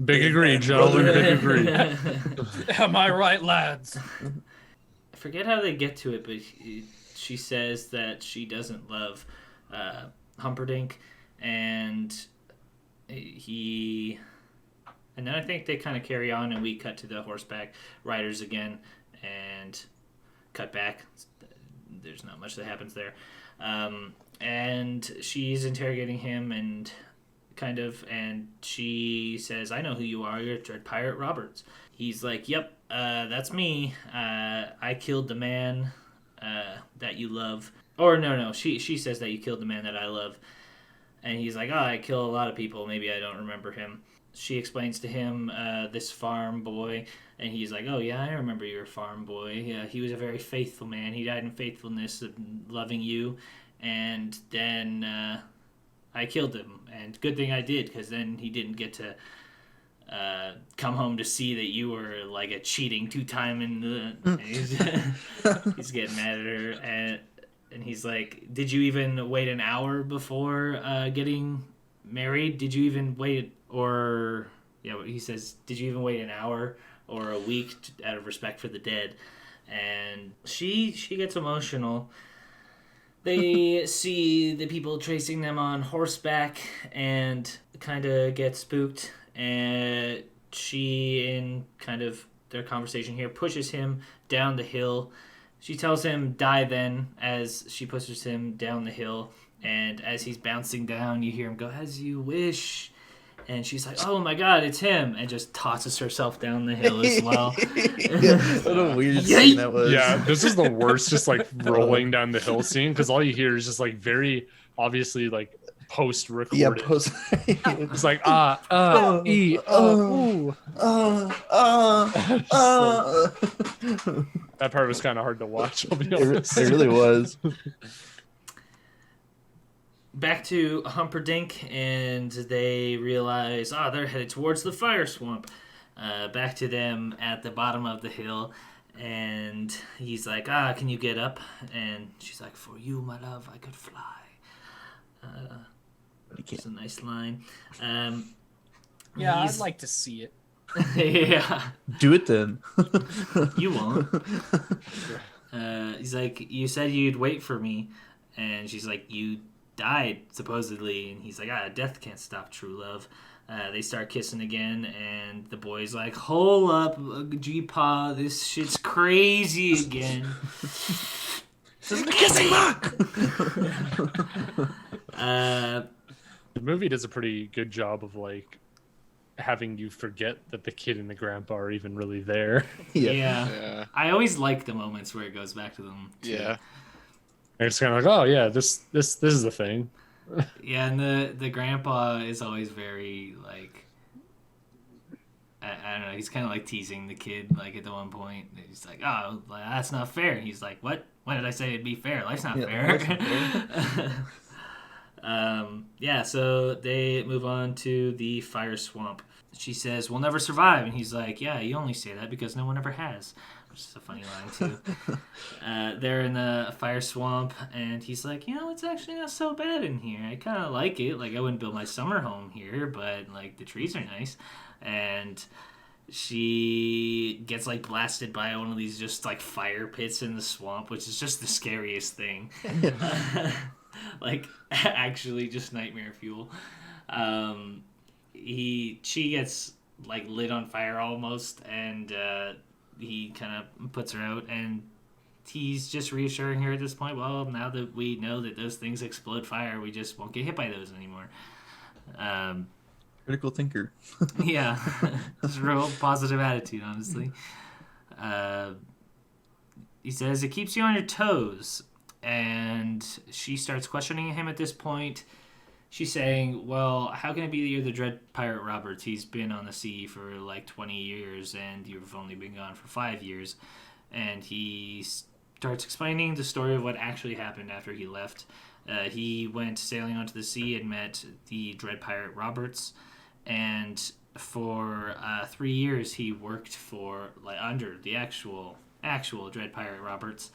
Big agree, gentlemen. Big agree. Am I right, lads? I forget how they get to it, but she says that she doesn't love Humperdinck, and and then I think they kind of carry on, and we cut to the horseback riders again, and cut back. There's not much that happens there. And she's interrogating him, and she says, I know who you are. You're Dread Pirate Roberts. He's like, yep, that's me. I killed the man that you love. Or no, she says that you killed the man that I love. And he's like, I kill a lot of people. Maybe I don't remember him. She explains to him this farm boy, and he's like, oh yeah, I remember your farm boy. Yeah, he was a very faithful man. He died in faithfulness of loving you. And then I killed him. And good thing I did, because then he didn't get to come home to see that you were like a cheating two-time he's getting mad at her, and he's like, did you even wait an hour before getting married? Did you even wait, or he says, did you even wait an hour or a week out of respect for the dead? And she gets emotional. They see the people chasing them on horseback and kind of get spooked, and she, in kind of their conversation here, pushes him down the hill. She tells him, die then, as she pushes him down the hill. And as he's bouncing down, you hear him go, as you wish. And she's like, oh my god, it's him. And just tosses herself down the hill as well. What a weird scene that was. Yeah, this is the worst, just like rolling down the hill scene, because all you hear is just like very obviously like post-recorded. Yeah, It's like that part was kind of hard to watch. I'll be honest. It really was. Back to Humperdinck, and they realize, they're headed towards the fire swamp. Back to them at the bottom of the hill, and he's like, can you get up? And she's like, for you, my love, I could fly. It's a nice line. Yeah, I'd like to see it. Yeah. Do it then. You won't. He's like, you said you'd wait for me. And she's like, you died, supposedly. And he's like, death can't stop true love. They start kissing again, and the boy's like, hold up, G-Paw, this shit's crazy again. Kissing mark! The movie does a pretty good job of like having you forget that the kid and the grandpa are even really there. Yeah. I always like the moments where it goes back to them too. Yeah. And it's kind of like, oh yeah, this is the thing. Yeah, and the grandpa is always very like, I don't know, he's kind of like teasing the kid, like at the one point he's like, that's not fair, and he's like, what did I say it'd be fair? Life's not fair. So they move on to the fire swamp. She says, we'll never survive, and he's like, yeah, you only say that because no one ever has, which is a funny line too. They're in the fire swamp, and he's like, it's actually not so bad in here. I kind of like it. Like, I wouldn't build my summer home here, but like the trees are nice. And she gets like blasted by one of these just like fire pits in the swamp, which is just the scariest thing. Like, actually just nightmare fuel. She gets like lit on fire almost, and he kind of puts her out, and he's just reassuring her at this point, well, now that we know that those things explode fire, we just won't get hit by those anymore. Critical thinker. Yeah. Just a real positive attitude, honestly. He says, it keeps you on your toes. And she starts questioning him at this point. She's saying, well, how can it be that you're the Dread Pirate Roberts? He's been on the sea for like 20 years, and you've only been gone for 5 years. And he starts explaining the story of what actually happened after he left. He went sailing onto the sea and met the Dread Pirate Roberts. And for 3 years, he worked for under the actual Dread Pirate Roberts.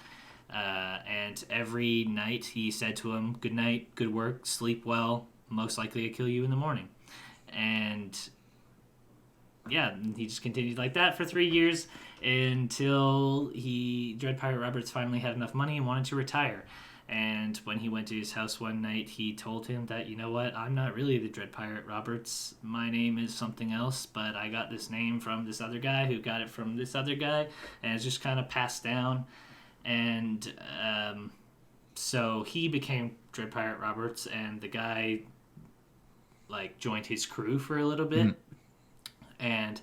And every night he said to him, good night, good work, sleep well, most likely I kill you in the morning. And yeah, he just continued like that for 3 years until Dread Pirate Roberts finally had enough money and wanted to retire. And when he went to his house one night, he told him that, you know what, I'm not really the Dread Pirate Roberts. My name is something else, but I got this name from this other guy who got it from this other guy, and it's just kind of passed down. And so he became Dread Pirate Roberts, and the guy joined his crew for a little bit, and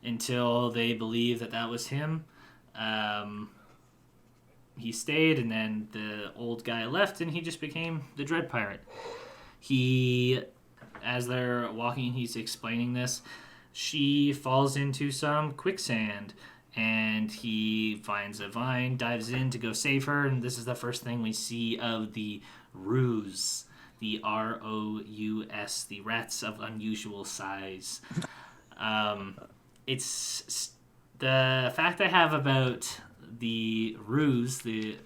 until they believed that was him, he stayed, and then the old guy left, and he just became the Dread Pirate. As they're walking, he's explaining this. She falls into some quicksand, and he finds a vine, dives in to go save her, and this is the first thing we see of the Ruse, the R-O-U-S, the rats of unusual size. It's the fact I have about the Ruse, the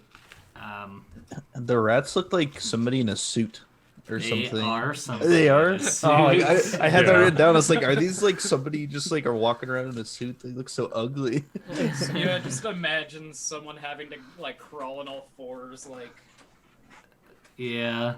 rats look like somebody in a suit or something. They are something. They are? I had that written down. I was like, are these somebody just are walking around in a suit? They look so ugly. Yeah, just imagine someone having to crawl on all fours, Yeah.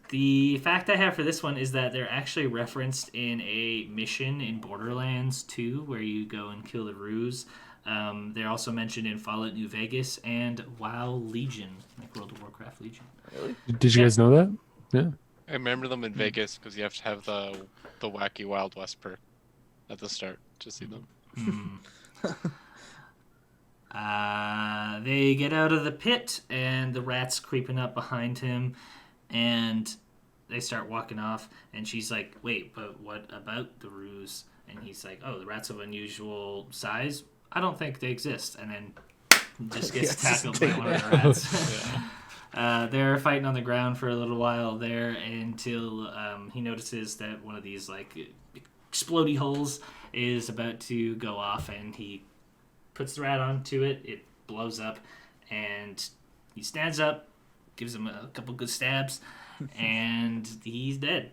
The fact I have for this one is that they're actually referenced in a mission in Borderlands 2 where you go and kill the Ruse. They're also mentioned in Fallout New Vegas and WoW Legion, like World of Warcraft Legion. Really? Did you guys know that? Yeah. I remember them in Vegas because you have to have the wacky Wild West perk at the start to see them. They get out of the pit, and the rat's creeping up behind him, and they start walking off, and she's like, wait, but what about the Ruse? And he's like, oh, the rat's of unusual size? I don't think they exist. And then just gets tackled by one of the rats. They're fighting on the ground for a little while there until he notices that one of these like explodey holes is about to go off, and he puts the rat onto it. It blows up, and he stands up, gives him a couple good stabs, and he's dead.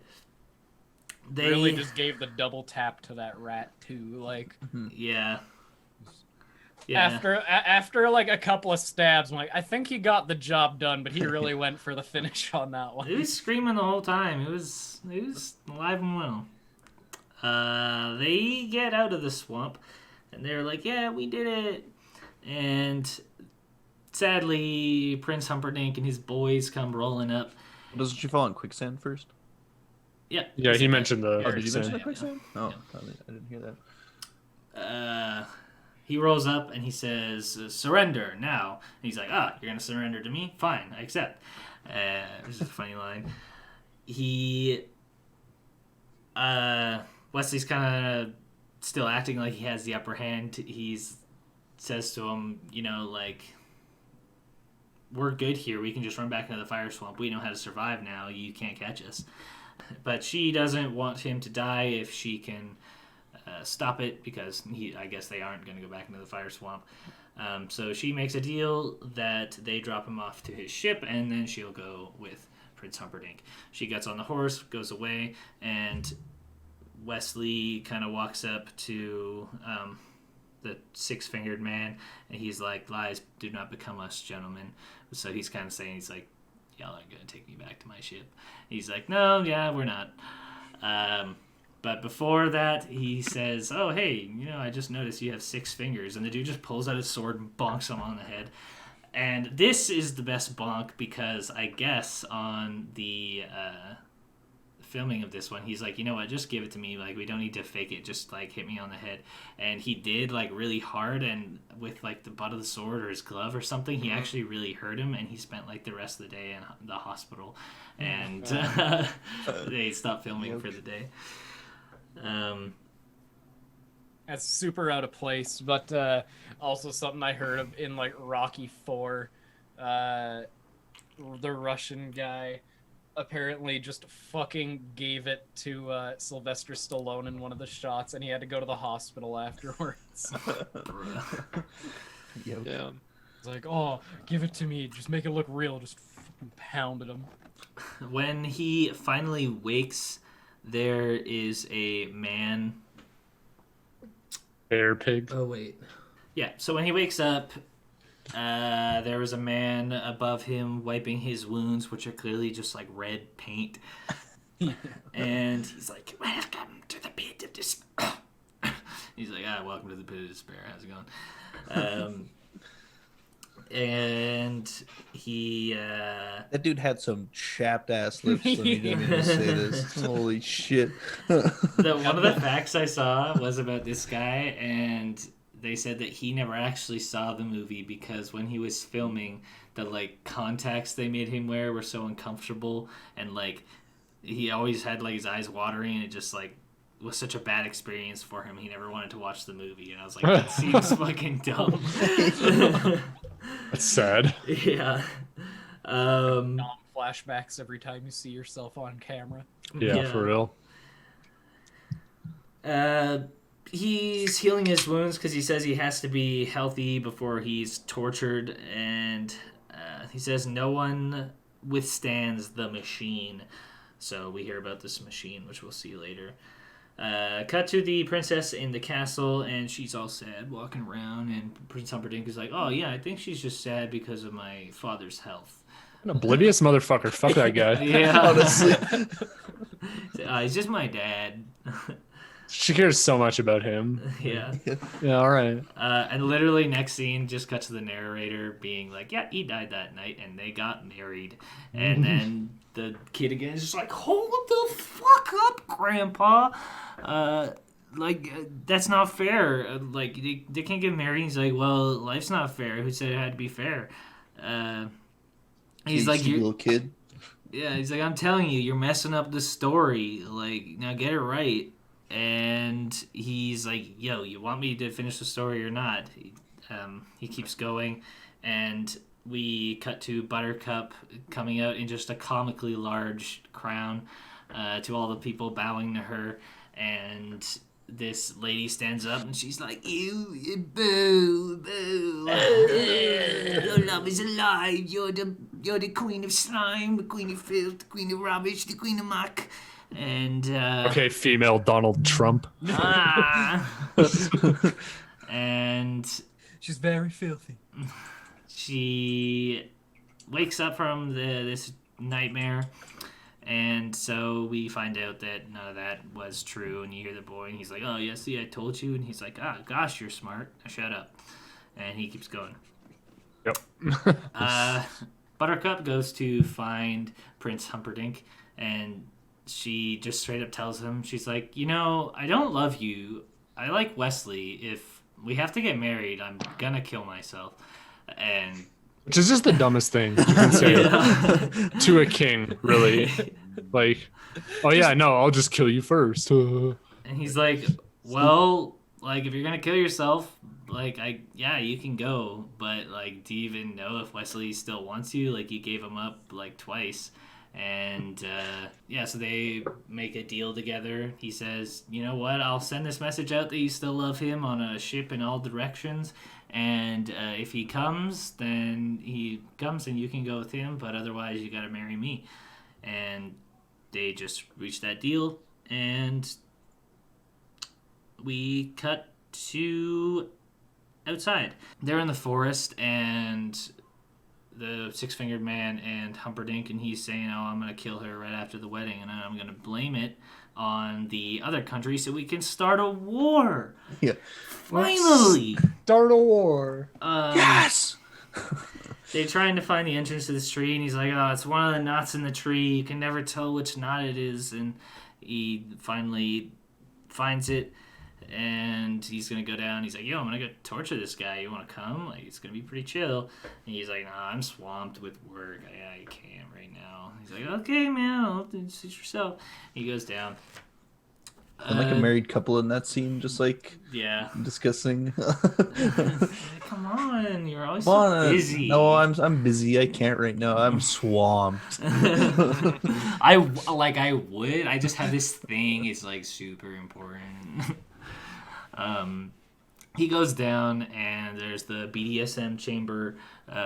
They really just gave the double tap to that rat too, like. Yeah. After like a couple of stabs, I'm like, I think he got the job done, but he really went for the finish on that one. It was screaming the whole time. It was alive and well. They get out of the swamp, and they're like, yeah, we did it. And sadly, Prince Humperdinck and his boys come rolling up. Doesn't she fall in quicksand first? Yeah. Yeah, he mentioned the. Oh, did you mention the Yeah. quicksand? Oh, I didn't hear that. He rolls up and he says, surrender now. And he's like, you're going to surrender to me? Fine, I accept. This is a funny line. Wesley's kind of still acting like he has the upper hand. He says to him, like, we're good here. We can just run back into the fire swamp. We know how to survive now. You can't catch us. But she doesn't want him to die if she can stop it, because I guess they aren't going to go back into the fire swamp. So she makes a deal that they drop him off to his ship, and then she'll go with Prince Humperdinck. She gets on the horse, goes away, and Wesley kind of walks up to the six-fingered man, and he's like, lies do not become us, gentlemen. So he's kind of saying, he's like, y'all aren't going to take me back to my ship. He's like, no, yeah, we're not. But before that, he says, oh, hey, I just noticed you have 6 fingers. And the dude just pulls out his sword and bonks him on the head. And this is the best bonk because I guess on the filming of this one, he's like, you know what, just give it to me. Like, we don't need to fake it. Just, like, hit me on the head. And he did, like, really hard. And with, like, the butt of the sword or his glove or something, he actually really hurt him. And he spent, like, the rest of the day in the hospital. And they stopped filming for the day. That's super out of place, but also something I heard of in like Rocky 4. The Russian guy apparently just fucking gave it to Sylvester Stallone in one of the shots, and he had to go to the hospital afterwards. Yeah. It's like, oh, give it to me, just make it look real. Just fucking pounded him. When he finally wakes, there is a man. Bear pig. Oh, wait. Yeah, so when he wakes up, there was a man above him wiping his wounds, which are clearly just like red paint. And he's like, welcome to the pit of despair. He's like, welcome to the pit of despair. How's it going? And he That dude had some chapped ass lips when he didn't even say this. Holy shit. one of the facts I saw was about this guy, and they said that he never actually saw the movie because when he was filming, the like contacts they made him wear were so uncomfortable, and like he always had like his eyes watering, and it just like was such a bad experience for him. He never wanted to watch the movie, and I was like, that seems fucking dumb. That's sad. Yeah. Flashbacks every time you see yourself on camera. Yeah, for real. He's healing his wounds because he says he has to be healthy before he's tortured, and he says no one withstands the machine. So we hear about this machine, which we'll see later. Cut to the princess in the castle, and she's all sad, walking around, and Prince Humperdinck is like, oh yeah, I think she's just sad because of my father's health. An oblivious motherfucker. Fuck that guy. Yeah. Honestly. He's just my dad. She cares so much about him. Yeah. Yeah, all right. And literally next scene just cuts to the narrator being like, yeah, he died that night and they got married. And then the kid again is just like, hold the fuck up, Grandpa. That's not fair. Like, they can't get married. He's like, well, life's not fair. Who said it had to be fair? He's like, you you little kid. yeah, he's like, I'm telling you, you're messing up the story. Like, now get it right. And he's like, yo, you want me to finish the story or not? He keeps going, and we cut to Buttercup coming out in just a comically large crown to all the people bowing to her, and this lady stands up and she's like, you boo, boo, your love is alive, you're the queen of slime, the queen of filth, the queen of rubbish, the queen of muck. And Okay, female Donald Trump. and She's very filthy. she wakes up from this nightmare, and so we find out that none of that was true. And you hear the boy, and he's like, "Oh, yeah, see, I told you." And he's like, "Ah, gosh, you're smart. Now shut up." And he keeps going. Yep. Buttercup goes to find Prince Humperdinck, and she just straight up tells him, she's like, you know, I don't love you. I like Wesley. If we have to get married, I'm gonna kill myself. And Which is just the dumbest thing you can say to a king, really. Like, oh yeah, no, I'll just kill you first. and he's like, well, like, if you're gonna kill yourself, like, you can go, but like, do you even know if Wesley still wants you? Like, you gave him up like twice. And so they make a deal together. He says, you know what, I'll send this message out that you still love him on a ship in all directions, and if he comes, then he comes and you can go with him, but otherwise you gotta marry me. And they just reach that deal, and we cut to outside. They're in the forest, and the six-fingered man and Humperdinck, and he's saying, oh, I'm going to kill her right after the wedding, and I'm going to blame it on the other country so we can start a war. Yeah. Finally! Start a war. Yes! They're trying to find the entrance to this tree, and he's like, oh, it's one of the knots in the tree. You can never tell which knot it is. And he finally finds it, and he's going to go down. He's like, yo, I'm going to go torture this guy. You want to come? Like, it's going to be pretty chill. And he's like, nah, I'm swamped with work. I can't right now. He's like, okay, man, I'll suit yourself. He goes down. And like a married couple in that scene, just like Yeah. discussing. Come on, you're always Come so on. busy. No, I'm busy. I can't right now. I'm swamped. I would. I just have this thing. It's like super important. He goes down, and there's the BDSM chamber.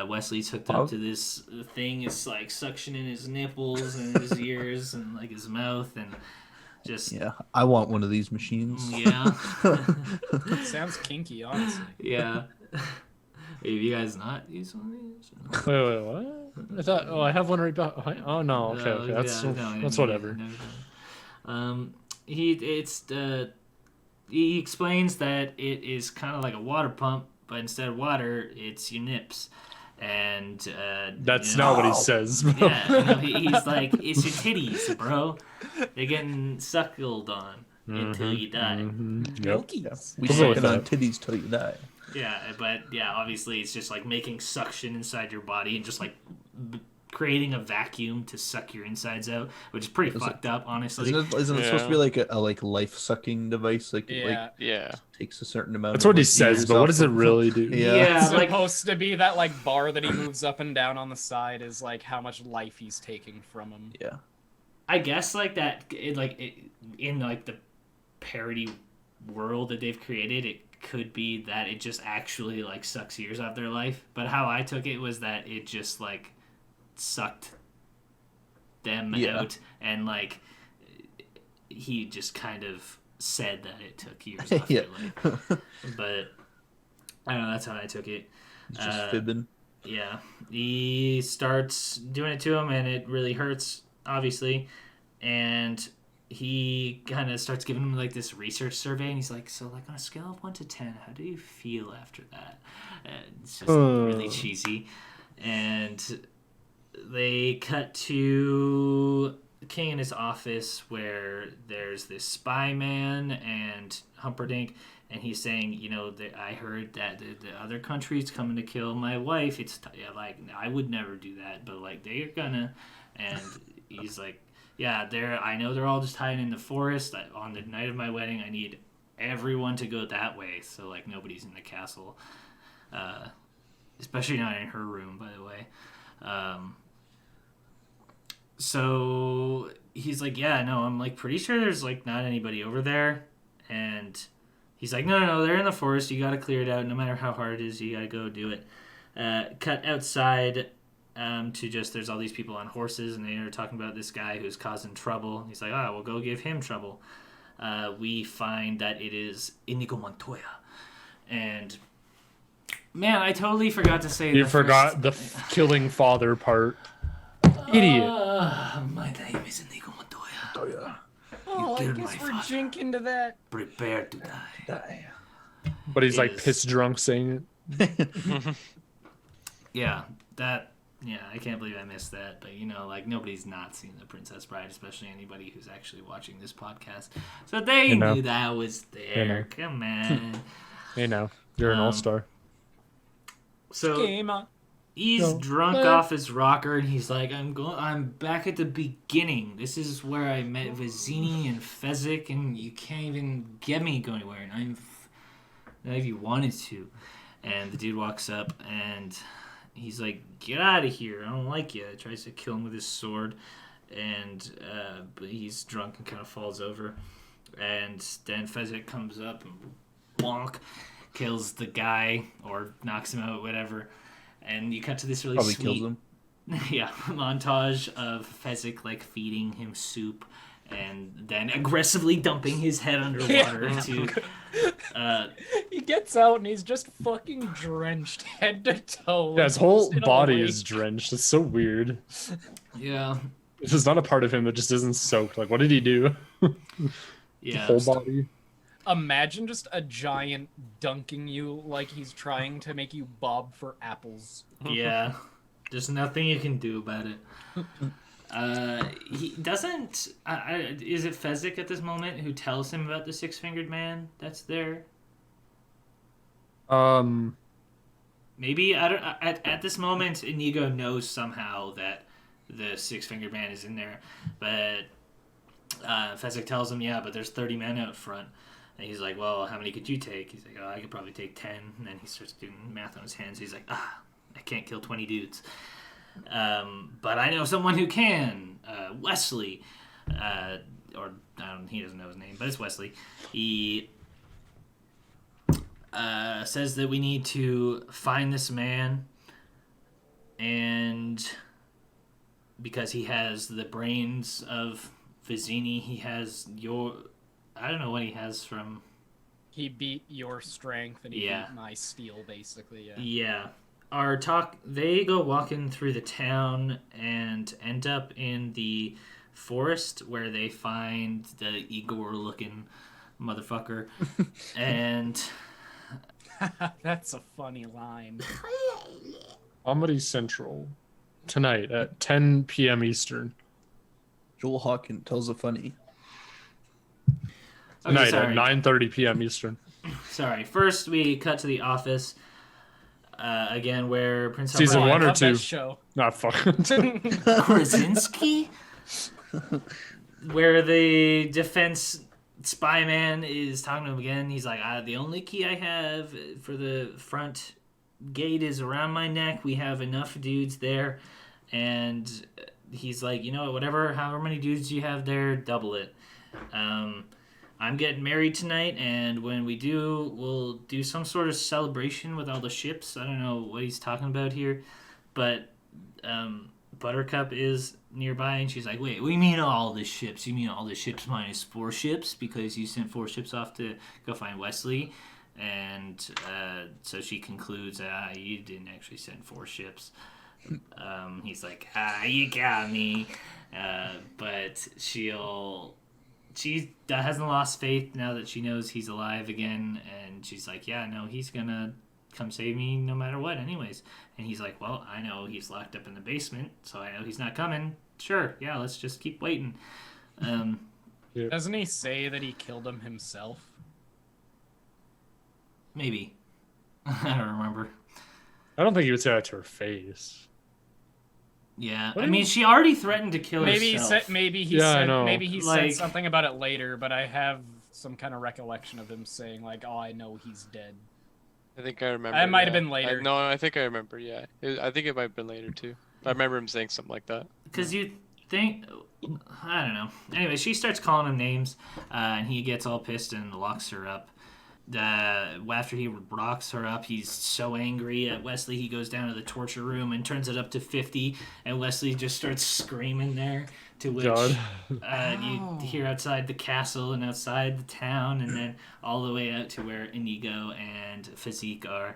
Wesley's hooked up to this thing. It's like suctioning his nipples and his ears and like his mouth, and just Yeah, I want one of these machines. yeah. Sounds kinky, honestly. Yeah. Have you guys not used one of these? Wait, what? I thought, I have one right behind. Oh no, okay, that's whatever. He explains that it is kind of like a water pump, but instead of water, it's your nips. And That's not what he says. Bro. Yeah, he's like, it's your titties, bro. They're getting suckled on until you die. Yep. Yeah. We We'll go with sucking on that. titties till you die. Yeah, but yeah, obviously it's just like making suction inside your body and just like creating a vacuum to suck your insides out, which is pretty fucked up, honestly. Isn't it supposed to be like a like life sucking device? Like Yeah. Yeah. takes a certain amount. That's of, what he like, says, years but what off does it of- really do? Yeah. It's like- supposed to be that like bar that he moves up and down on the side is like how much life he's taking from him. Yeah. I guess like that, in like the parody world that they've created, it could be that it just actually like sucks years out of their life. But how I took it was that it just like sucked them out, and like he just kind of said that it took years off Yeah. their life. But I don't know, that's how I took it. He's just fibbing. Yeah, he starts doing it to him, and it really hurts, obviously. And he kind of starts giving him like this research survey, and he's like, "So, like on a scale of 1 to 10, how do you feel after that?" It's just really cheesy. And they cut to the king in his office, where there's this spy man and Humperdinck. And he's saying, you know, I heard that the other country's coming to kill my wife. Like, I would never do that, but, like, they're gonna. And he's like, yeah, I know they're all just hiding in the forest. On the night of my wedding, I need everyone to go that way. So, like, nobody's in the castle. Especially not in her room, by the way. So he's like, yeah, no, I'm, like, pretty sure there's, like, not anybody over there. And he's like, no, they're in the forest. You got to clear it out. No matter how hard it is, you got to go do it. Cut outside to just, there's all these people on horses, and they are talking about this guy who's causing trouble. He's like, we'll go give him trouble. We find that it is Inigo Montoya. And, man, I totally forgot to say You forgot the killing father part. Idiot. My name is Inigo Montoya. Oh yeah. Oh, I killed guess my we're father. jinking to that. Prepare to die. But he's like Is- piss drunk saying it. Yeah, I can't believe I missed that. But, you know, like, nobody's not seen The Princess Bride, especially anybody who's actually watching this podcast. So they You know. knew that was there. Come on. Hey, now you're an all-star. So Game on. he's No. drunk off his rocker, and he's like, I'm back at the beginning. This is where I met Vizzini and Fezzik, and you can't even get me go anywhere. And not if you wanted to. And the dude walks up, and he's like, get out of here. I don't like you. He tries to kill him with his sword. And but he's drunk and kind of falls over. And then Fezzik comes up and bonk, kills the guy or knocks him out, whatever. And you cut to this really Probably sweet kills him. yeah, montage of Fezzik like feeding him soup and then aggressively dumping his head underwater to He gets out and he's just fucking drenched head to toe. Yeah, his whole Just in a body lake. is drenched. It's so weird. yeah. It's just not a part of him that just isn't soaked. Like, what did he do? Yeah. Whole body. Imagine just a giant dunking you like he's trying to make you bob for apples. Yeah. There's nothing you can do about it. He doesn't. Is it Fezzik at this moment who tells him about the six-fingered man that's there? Maybe I don't. At this moment, Inigo knows somehow that the six-fingered man is in there, but Fezzik tells him, yeah, but there's 30 men out front. And he's like, well, how many could you take? He's like, I could probably take 10. And then he starts doing math on his hands. He's like, I can't kill 20 dudes. But I know someone who can. Wesley. He doesn't know his name, but it's Wesley. He says that we need to find this man. And because he has the brains of Vizzini, he has I don't know what he has from... He beat your strength and he Yeah. beat my steel, basically. Yeah. Yeah. They go walking through the town and end up in the forest where they find the Igor-looking motherfucker. And... That's a funny line. Comedy Central. Tonight at 10 p.m. Eastern. Joel Hawkins tells a funny. Tonight sorry. at 9:30 p.m. Eastern. Sorry. First, we cut to the office again, where Prince Season Oh, I one or love that two? show. Not fuck. Krasinski, where the defense spy man is talking to him again. He's like, the only key I have for the front gate is around my neck. We have enough dudes there, and he's like, you know, however many dudes you have there, double it. I'm getting married tonight, and when we do, we'll do some sort of celebration with all the ships. I don't know what he's talking about here, but Buttercup is nearby, and she's like, wait, what do you mean all the ships? You mean all the ships minus 4 ships? Because you sent 4 ships off to go find Wesley? And so she concludes, you didn't actually send 4 ships. He's like, you got me. But she hasn't lost faith now that she knows he's alive again. And she's like, yeah, no, he's going to come save me no matter what anyways. And he's like, well, I know he's locked up in the basement, so I know he's not coming. Sure, yeah, let's just keep waiting. Doesn't he say that he killed him himself? Maybe. I don't remember. I don't think he would say that to her face. Yeah, What I do mean, you- she already threatened to kill Maybe herself. I know. maybe he Like- said something about it later, but I have some kind of recollection of him saying like, "Oh, I know he's dead." I think I remember. That might have yeah. been later. No, I think I remember. Yeah, I think it might have been later too. I remember him saying something like that. Because you think... I don't know. Anyway, she starts calling him names, and he gets all pissed and locks her up. After he locks her up, he's so angry at Wesley, he goes down to the torture room and turns it up to 50, and Wesley just starts screaming there, to which God. you hear outside the castle and outside the town, and then all the way out to where Inigo and Physique are.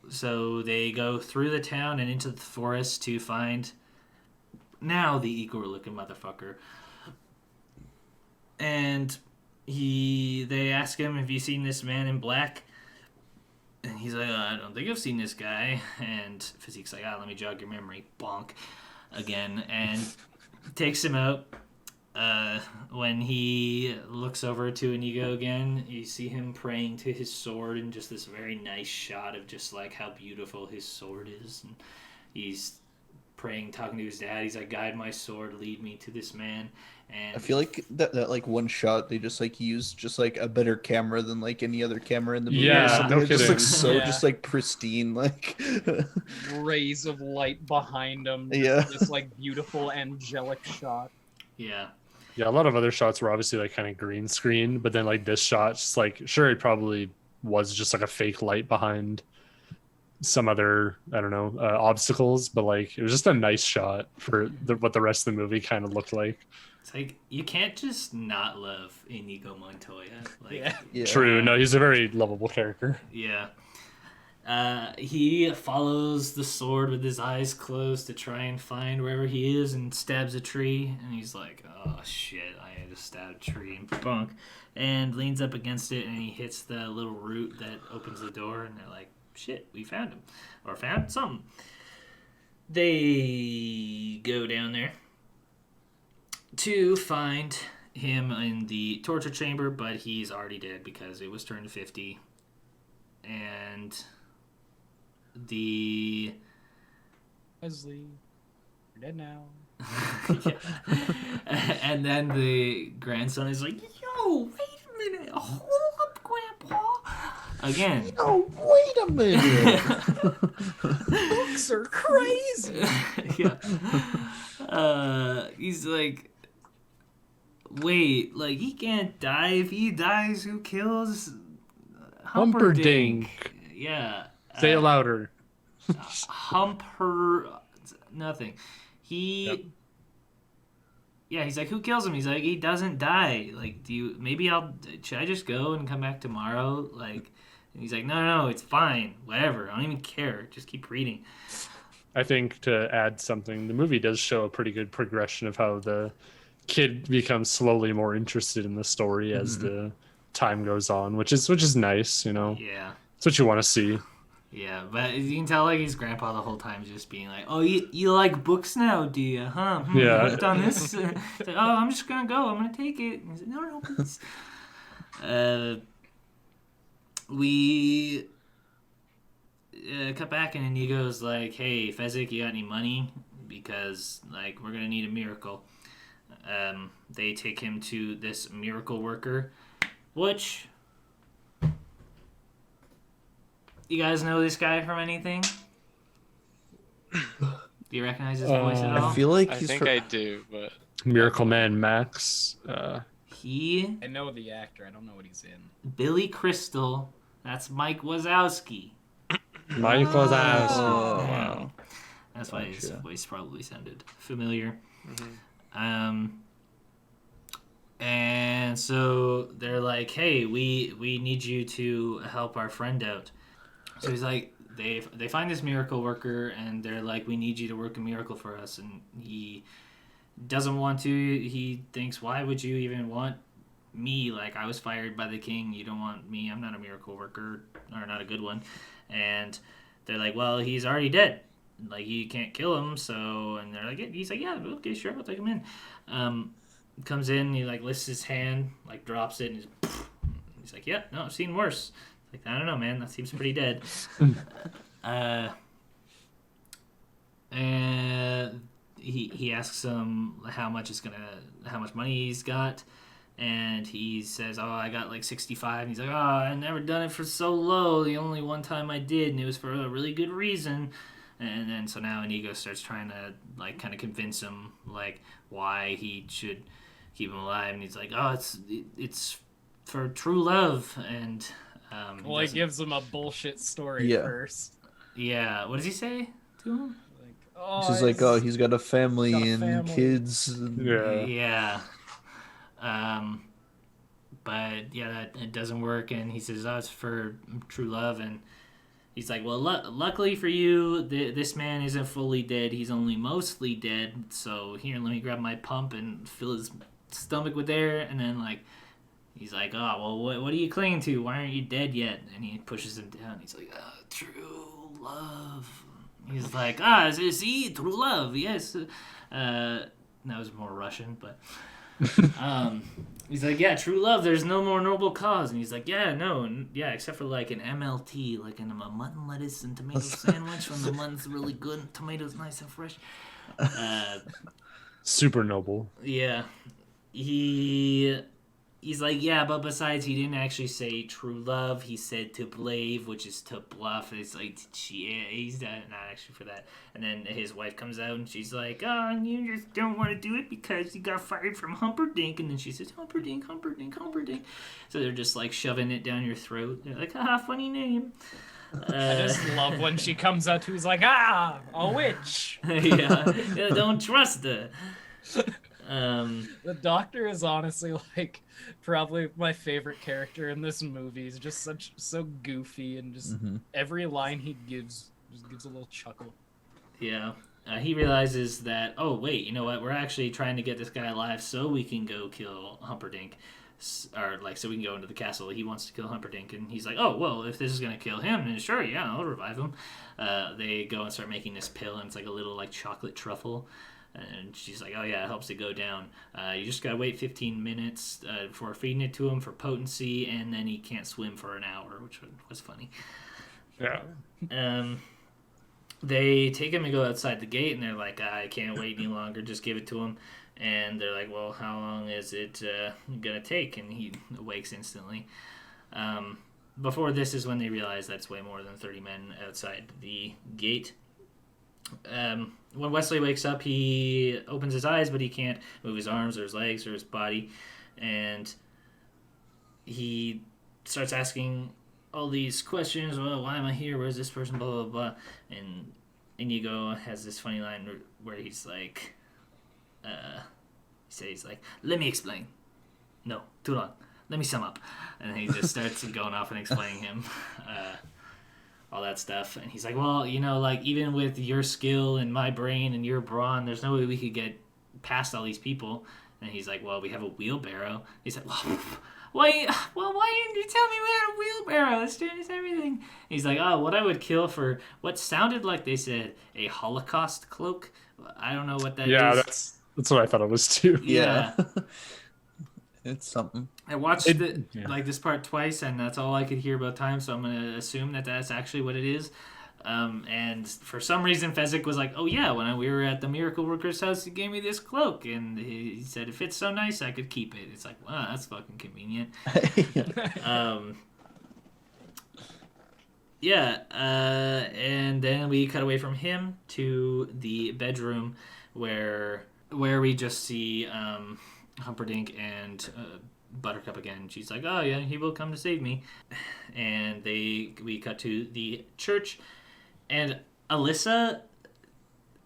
So they go through the town and into the forest to find now the Igor-looking motherfucker. And they ask him, have you seen this man in black? And he's like, I don't think I've seen this guy. And Physique's like, let me jog your memory. Bonk. Again. And takes him out. When he looks over to Inigo again, you see him praying to his sword, and just this very nice shot of just like how beautiful his sword is. And he's praying, talking to his dad. He's like, guide my sword, lead me to this man. And I feel like that like one shot they just like used just like a better camera than like any other camera in the movie. Yeah, or something. no It just kidding. looks so Yeah. just like pristine, like Rays of light behind him. Yeah. This like beautiful angelic shot. yeah. Yeah, a lot of other shots were obviously like kind of green screen, but then like this shot, just like sure it probably was just like a fake light behind some other obstacles, but like it was just a nice shot for what the rest of the movie kind of looked like. It's like, you can't just not love Inigo Montoya. Like, yeah. True, no, he's a very lovable character. Yeah. He follows the sword with his eyes closed to try and find wherever he is, and stabs a tree. And he's like, oh shit, I just stabbed a tree, and bunk. And leans up against it, and he hits the little root that opens the door. And they're like, shit, we found him. Or found something. They go down there to find him in the torture chamber, but he's already dead because it was turned 50. And the Wesley, you're dead now. and then the grandson is like, yo, wait a minute, hold up, Grandpa. Again. Oh, wait a minute. Books are crazy. Yeah. He's like, wait, like, he can't die. If he dies, who kills Humperdinck. Yeah. Say it louder. Nothing. Yep. Yeah, he's like, who kills him? He's like, he doesn't die. Like, should I just go and come back tomorrow? Like, and he's like, no, it's fine. Whatever. I don't even care. Just keep reading. I think to add something, the movie does show a pretty good progression of how the kid becomes slowly more interested in the story as the time goes on, which is nice, you know. Yeah. It's what you want to see. Yeah, but you can tell, like, his grandpa the whole time just being like, oh, you like books now, do you? Huh? Yeah. You've done this? It's like, oh, I'm just going to go. I'm going to take it. And he's like, no, please. We cut back, and Inigo's like, hey, Fezzik, you got any money? Because, like, we're going to need a miracle. They take him to this miracle worker, which... You guys know this guy from anything? Do you recognize his voice at all? I feel like I he's think I do, but Miracle Man Max. I know the actor. I don't know what he's in. Billy Crystal. That's Mike Wazowski. Mike Wazowski. Oh, Wow. That's why his Gotcha. voice probably sounded familiar. Mhm. And so they're like, hey, we need you to help our friend out. So he's like, they find this miracle worker, and they're like, we need you to work a miracle for us. And he doesn't want to. He thinks, why would you even want me? Like, I was fired by the king. You don't want me. I'm not a miracle worker, or not a good one. And they're like, well, he's already dead. Like, you can't kill him. So, and they're like, he's like, yeah, okay, sure, I'll take him in. Comes in, he like lifts his hand, like drops it, and he's like, yeah, no, I've seen worse. Like, I don't know, man, that seems pretty dead. And he asks him how much money he's got, and he says, oh, I got like 65. And he's like, oh, I never done it for so low. The only one time I did, and it was for a really good reason. And then so now Inigo starts trying to like kind of convince him like why he should keep him alive, and he's like, oh, it's for true love. And he gives him a bullshit story Yeah. first. Yeah, what does he say to him? Like, oh, She's like, oh, he's got a family got a and family. kids. Yeah. But yeah, it doesn't work, and he says, oh, it's for true love. And he's like, well, luckily for you, this man isn't fully dead. He's only mostly dead. So here, let me grab my pump and fill his stomach with air. And then, like, he's like, oh, well, what are you clinging to? Why aren't you dead yet? And he pushes him down. He's like, true love. He's like, see, true love, yes. That was more Russian, but... he's like, yeah, true love, there's no more noble cause. And he's like, yeah, no, yeah, except for like an MLT, like in a mutton lettuce and tomato sandwich when the mutton's really good and tomatoes nice and fresh. Super noble. Yeah, he's like, yeah, but besides, he didn't actually say true love. He said to blave, which is to bluff. It's like, yeah, he's not actually for that. And then his wife comes out, and she's like, oh, you just don't want to do it because you got fired from Humperdinck. And then she says, Humperdinck, Humperdinck, Humperdinck. So they're just, like, shoving it down your throat. They're like, funny name. I just love when she comes out who's like, a witch. Yeah, don't trust her. The Doctor is honestly like probably my favorite character in this movie. He's just so goofy, and just every line he gives just gives a little chuckle. Yeah. He realizes that, oh, wait, you know what? We're actually trying to get this guy alive so we can go kill Humperdinck. Or, like, so we can go into the castle. He wants to kill Humperdinck. And he's like, oh, well, if this is going to kill him, then sure, yeah, I'll revive him. They go and start making this pill, and it's like a little, like, chocolate truffle. And she's like, oh, yeah, it helps it go down. You just got to wait 15 minutes before feeding it to him for potency, and then he can't swim for an hour, which was funny. Yeah. They take him and go outside the gate, and they're like, I can't wait any longer, just give it to him. And they're like, well, how long is it going to take? And he awakes instantly. Before this is when they realize that's way more than 30 men outside the gate. When Wesley wakes up, he opens his eyes, but he can't move his arms or his legs or his body. And he starts asking all these questions. Well, why am I here? Where's this person? Blah, blah, blah. And Inigo has this funny line where he's like, he's like, let me explain. No, too long. Let me sum up. And he just starts going off and explaining him. All that stuff. And he's like, well, you know, like, even with your skill and my brain and your brawn, there's no way we could get past all these people. And he's like, well, we have a wheelbarrow. He's like, well, why didn't you tell me we had a wheelbarrow? It's changes everything. He's like, oh, what I would kill for what sounded like they said a Holocaust cloak. I don't know what that is. Yeah, that's what I thought it was too. Yeah. It's something. I watched this part twice, and that's all I could hear about time, so I'm going to assume that that's actually what it is. And for some reason, Fezzik was like, oh yeah, when we were at the Miracle Worker's house, he gave me this cloak, and he said it fits so nice I could keep it. It's like, wow, that's fucking convenient. And then we cut away from him to the bedroom where we just see Humperdinck and Buttercup again. She's like, oh yeah, he will come to save me. And we cut to the church, and Alyssa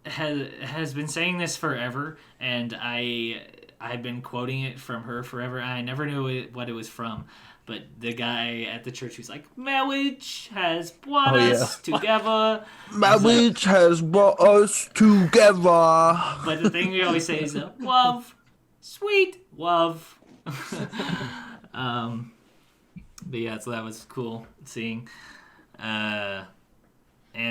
has been saying this forever, and I I've been quoting it from her forever. I never knew what it was from. But the guy at the church who's like, marriage has brought us together. Marriage has brought us together. But the thing we always say is, love, sweet love. But yeah, so that was cool seeing. And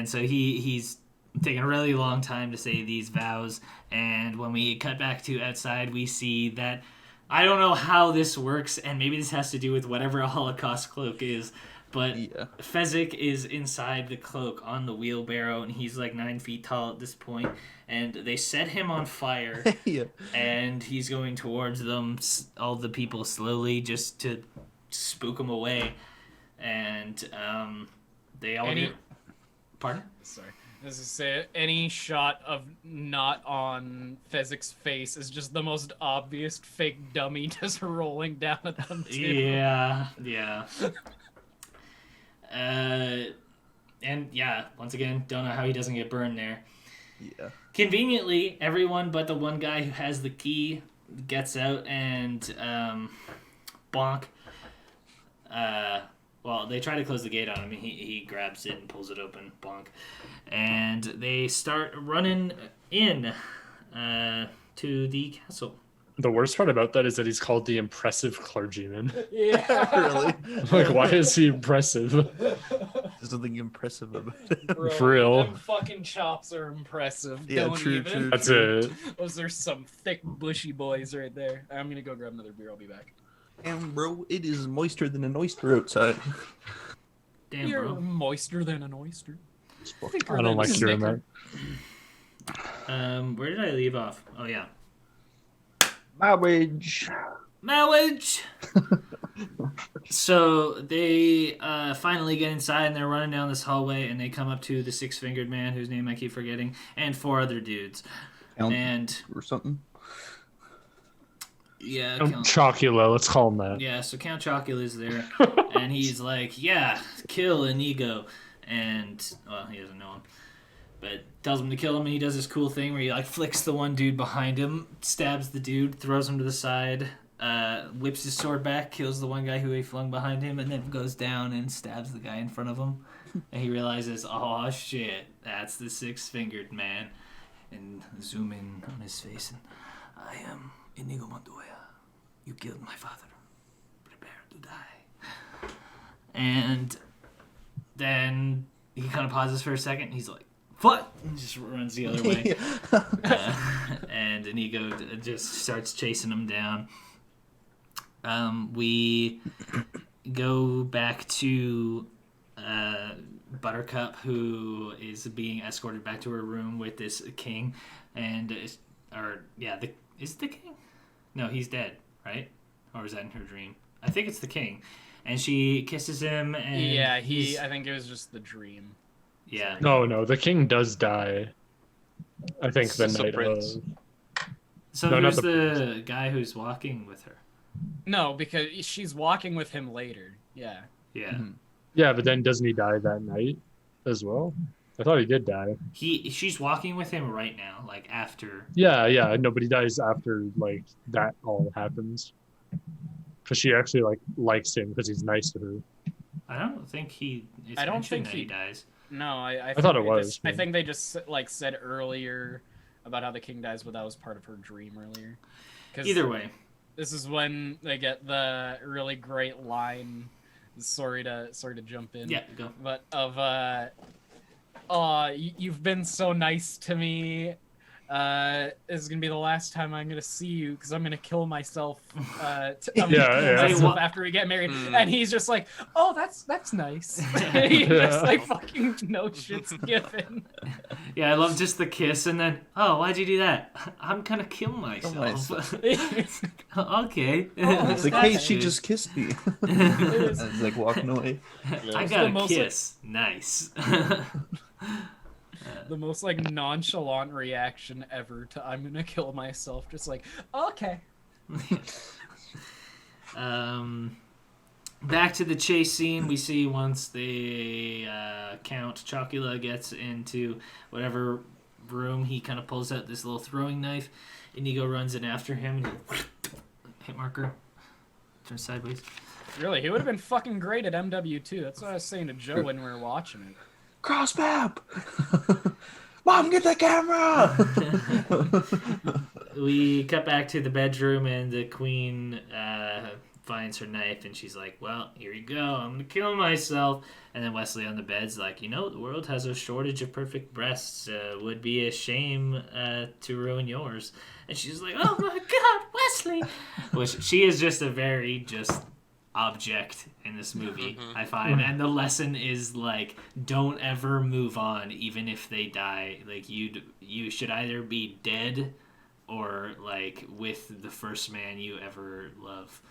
so he's taking a really long time to say these vows. And when we cut back to outside, we see that I don't know how this works, and maybe this has to do with whatever a Holocaust cloak is, but Fezzik is inside the cloak on the wheelbarrow, and he's like 9 feet tall at this point, and they set him on fire, and he's going towards them, all the people slowly, just to spook him away, and they all need... Pardon? Sorry. As I say, any shot of not on Fezzik's face is just the most obvious fake dummy just rolling down at them too. Yeah. And yeah, once again, don't know how he doesn't get burned there. Yeah. Conveniently, everyone but the one guy who has the key gets out and bonk. Well, they try to close the gate on him. He grabs it and pulls it open. Bonk. And they start running in to the castle. The worst part about that is that he's called the impressive clergyman. Yeah. Really? Like, why is he impressive? There's nothing impressive about it. Bro, For real. them fucking chops are impressive. Yeah, Don't true, even. true. That's it. Those are some thick, bushy boys right there. I'm gonna go grab another beer. I'll be back. And bro, it is moister than an oyster outside. Damn, You're bro. moister than an oyster. I don't like hearing that. Where did I leave off? Oh, yeah. Marriage. Marriage! So they finally get inside and they're running down this hallway and they come up to the six-fingered man whose name I keep forgetting and 4 other dudes. Count And or something. yeah, Chocula, let's call him that. Yeah, so Count Chocula's there and he's like, yeah, kill Inigo. And, well, he doesn't know him. But tells him to kill him, and he does this cool thing where he like flicks the one dude behind him, stabs the dude, throws him to the side, whips his sword back, kills the one guy who he flung behind him, and then goes down and stabs the guy in front of him. And he realizes, oh shit, that's the six-fingered man. And zoom in on his face, and I am Inigo Montoya. You killed my father. Prepare to die. And then he kind of pauses for a second, and he's like, what? And just runs the other way. And Inigo just starts chasing him down. We go back to Buttercup, who is being escorted back to her room with this king. And, is it the king? No, he's dead, right? Or is that in her dream? I think it's the king. And she kisses him, and Yeah, I think it was just the dream. Yeah. No, the king does die. I think the It's the night prince. of. So No, not who's the the guy who's walking with her? No, because she's walking with him later. Yeah. Yeah. Mhm. Yeah, but then doesn't he die that night as well? I thought he did die. She's walking with him right now, like after. Yeah, nobody dies after like that all happens. Because she actually likes him because he's nice to her. I don't think he. It's I don't mentioned think that he he- dies. No, I thought it think was, I but- think they just said earlier about how the king dies, but that was part of her dream earlier. 'Cause Either way, this is when they get the really great line. Sorry to jump in. yeah, go. But you've been so nice to me. This is gonna be the last time I'm gonna see you because I'm gonna kill myself. I'm gonna kill myself after we get married. And he's just like, "Oh, that's nice." He just like fucking no shit's given. Yeah, I love just the kiss, and then, oh, why'd you do that? I'm gonna kill myself. Okay. It's like, That's hey, she good. just kissed me. is. And it's like walking away. I It's got the a most, kiss. Nice. The most like nonchalant reaction ever to "I'm gonna kill myself." Just like, okay. Back to the chase scene, we see once the Count Chocula gets into whatever room, he kind of pulls out this little throwing knife. Inigo runs in after him. Hit marker. Turns sideways. Really, he would have been fucking great at MW2. That's what I was saying to Joe when we were watching it. Cross map. Mom, get the camera. We cut back to the bedroom, and the queen finds her knife, and she's like, well, here you go. I'm going to kill myself. And then Wesley on the bed's like, you know, the world has a shortage of perfect breasts. Would be a shame to ruin yours. And she's like, oh my God, Wesley. Which she is just a very object in this movie, I find. And the lesson is like, don't ever move on even if they die. Like, you should either be dead or like with the first man you ever love.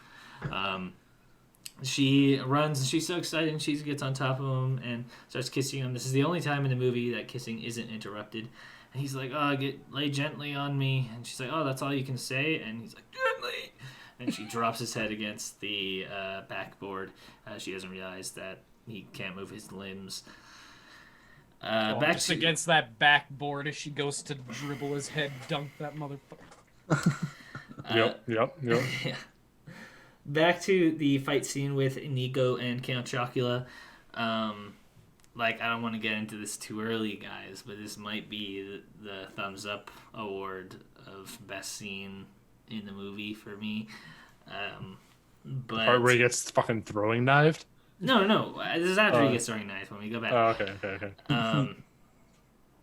She runs and she's so excited, and she gets on top of him and starts kissing him. This is the only time in the movie that kissing isn't interrupted. And he's like, oh, lay gently on me. And she's like, oh, that's all you can say? And he's like, gently. And she drops his head against the backboard. She doesn't realize that he can't move his limbs. Just against that backboard as she goes to dribble his head, dunk that motherfucker. Yep. Yeah. Back to the fight scene with Inigo and Count Chocula. I don't want to get into this too early, guys, but this might be the thumbs up award of best scene in the movie for me. But The part where he gets fucking throwing knifed? No. This is after he gets throwing knife when we go back. Oh, okay.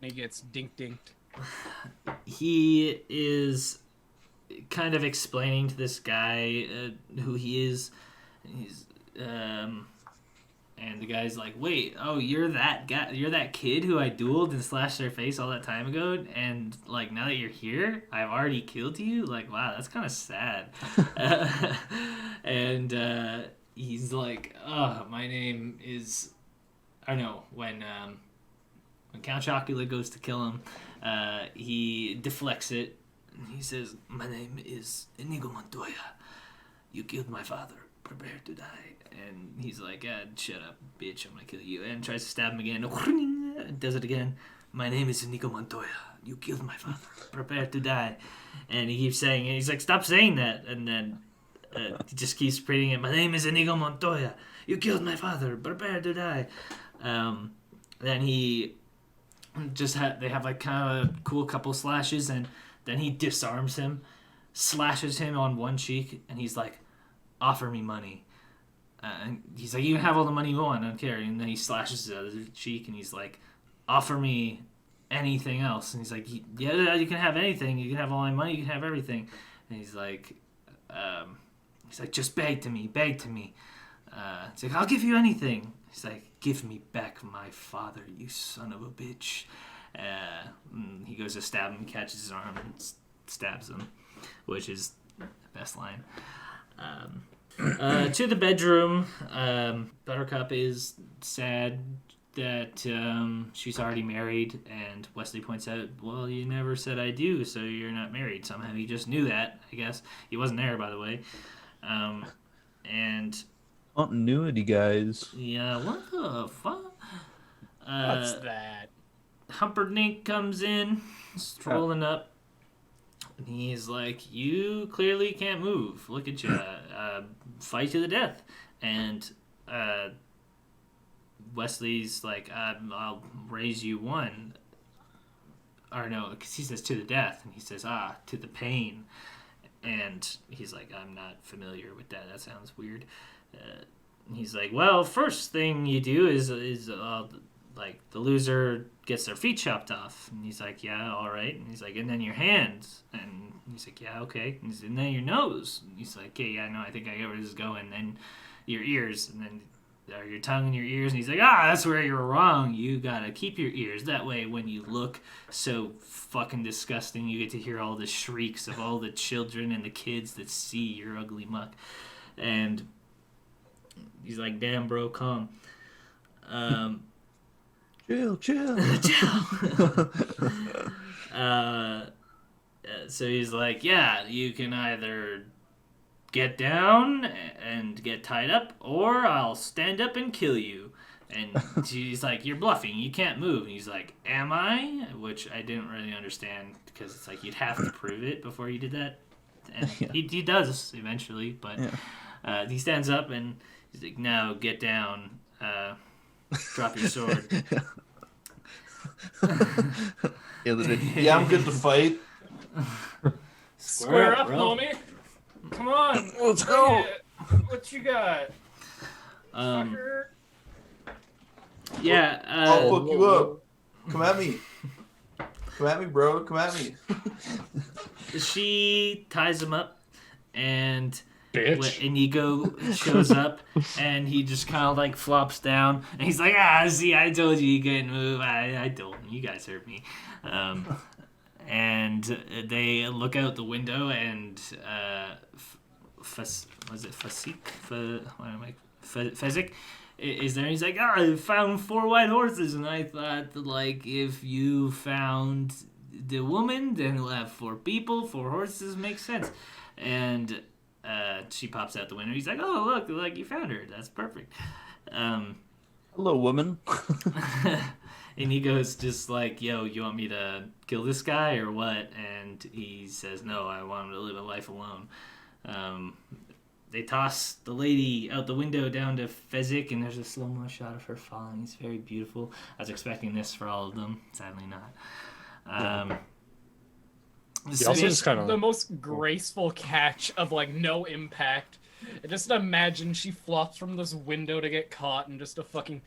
He gets dinked. He is kind of explaining to this guy who he is. And the guy's like, wait, oh, you're that guy, you're that kid who I dueled and slashed their face all that time ago, and like now that you're here, I've already killed you? Like, wow, that's kind of sad. And he's like, oh, my name is, I know, when Count Chocula goes to kill him, he deflects it. He says, my name is Inigo Montoya. You killed my father. Prepare to die. And he's like, shut up, bitch. I'm going to kill you. And tries to stab him again. Does it again. My name is Inigo Montoya. You killed my father. Prepare to die. And he keeps saying it. He's like, stop saying that. And then he just keeps repeating it. My name is Inigo Montoya. You killed my father. Prepare to die. Then he they have like kind of a cool couple slashes, and then he disarms him, slashes him on one cheek, and he's like, offer me money. And he's like, you can have all the money you want, I don't care. And then he slashes the other cheek, and he's like, offer me anything else. And he's like, yeah, you can have anything. You can have all my money. You can have everything. And he's like, just beg to me. He's like, I'll give you anything. He's like, give me back my father, you son of a bitch. He goes to stab him, catches his arm, and stabs him, which is the best line. To the bedroom. Buttercup is sad that she's already married, and Wesley points out, well, you never said I do, so you're not married. Somehow he just knew that, I guess. He wasn't there, by the way. And Continuity, guys. yeah, what the fuck? What's that? Humperdinck comes in, strolling up. And he's like, you clearly can't move. Look at you. Fight to the death. And Wesley's like, I'll raise you one. Or no, because he says to the death. And he says, to the pain. And he's like, I'm not familiar with that. That sounds weird. He's like, well, first thing you do is like the loser gets their feet chopped off. And he's like, yeah, all right. And he's like, and then your hands. And he's like, yeah, okay. And then your nose. And he's like, okay, yeah, no, I think I get where this is going. And then your ears. And then your tongue and your ears. And he's like, that's where you're wrong. You gotta keep your ears. That way, when you look so fucking disgusting, you get to hear all the shrieks of all the children and the kids that see your ugly muck. And he's like, damn, bro, calm. Chill. So he's like, yeah, you can either get down and get tied up, or I'll stand up and kill you. And she's like, "You're bluffing. You can't move." And he's like, "Am I?" Which I didn't really understand because it's like you'd have to prove it before you did that. And he does eventually, but he stands up and he's like, "Now get down. Drop your sword." Yeah, I'm good to fight. Square up, bro. homie. Come on. Let's go. What you got? Fucker? Yeah. I'll fuck you up. Come at me. Come at me, bro. Come at me. She ties him up, and Bitch. Inigo shows up, and he just kind of like flops down, and he's like, see, I told you couldn't move. I told you guys hurt me. And they look out the window, and Fezzik is there. He's like, I found 4 white horses, and I thought that, like, if you found the woman, then we'll have 4 people, 4 horses makes sense. And she pops out the window. He's like, oh, look, like, you found her. That's perfect. Hello, woman. And he goes just like, yo, you want me to kill this guy or what? And he says, no, I want him to live a life alone. They toss the lady out the window down to Fezzik, and there's a slow-mo shot of her falling. It's very beautiful. I was expecting this for all of them. Sadly not. He also just kind The of most graceful catch of like no impact. Just imagine she flops from this window to get caught and just a fucking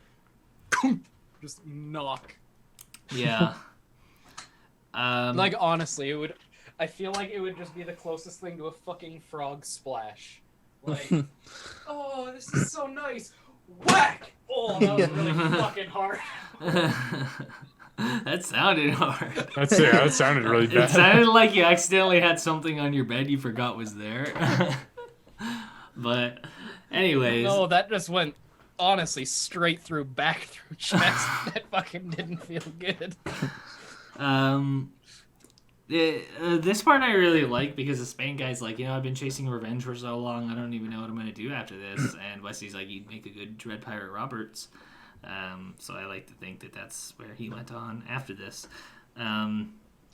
just knock. Yeah. Like honestly, it would. I feel like it would just be the closest thing to a fucking frog splash. Like, oh, this is so nice. Whack! Oh, that was really fucking hard. That sounded hard. that sounded really It bad. sounded like you accidentally had something on your bed you forgot was there. But, anyways. No, that just went honestly straight through, back through chest. That fucking didn't feel good. This part I really like because the Spain guy's like, I've been chasing revenge for so long, I don't even know what I'm going to do after this. And Wesley's like, you'd make a good Dread Pirate Roberts. So I like to think that that's where he went on after this. I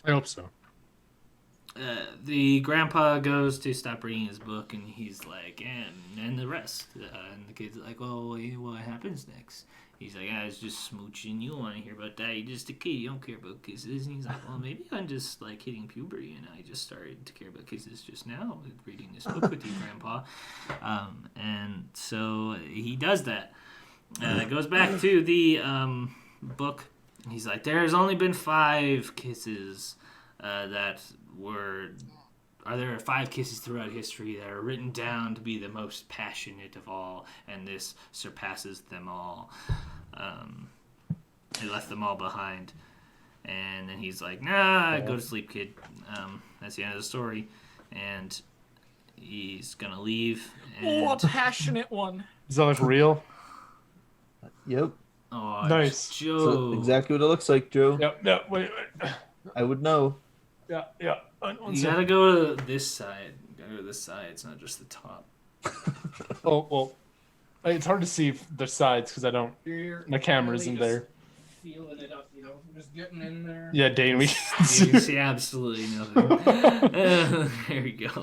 hope so. The grandpa goes to stop reading his book, and he's like, and the rest. And the kid's like, well, what happens next? He's like, I was just smooching. You don't want to hear about that. You're just a kid. You don't care about kisses. And he's like, well, maybe I'm just like hitting puberty, and I just started to care about kisses just now with reading this book with you, Grandpa. And so he does that. Goes back to the book. He's like, there's only been 5 kisses that were... There are 5 kisses throughout history that are written down to be the most passionate of all, and this surpasses them all. He left them all behind. And then he's like, nah, go to sleep, kid. That's the end of the story. And he's gonna leave. And... Oh, a passionate one. Does that look real? Yep. Oh, Nice. Joe. So exactly what it looks like, Joe. Yep. Wait. I would know. Yeah. You gotta go to this side. You gotta go to this side. It's not just the top. Oh, well, it's hard to see the sides because I don't. My camera isn't there. Feeling it up, just getting in there. Yeah, Dayne, we You can see absolutely nothing. There we go.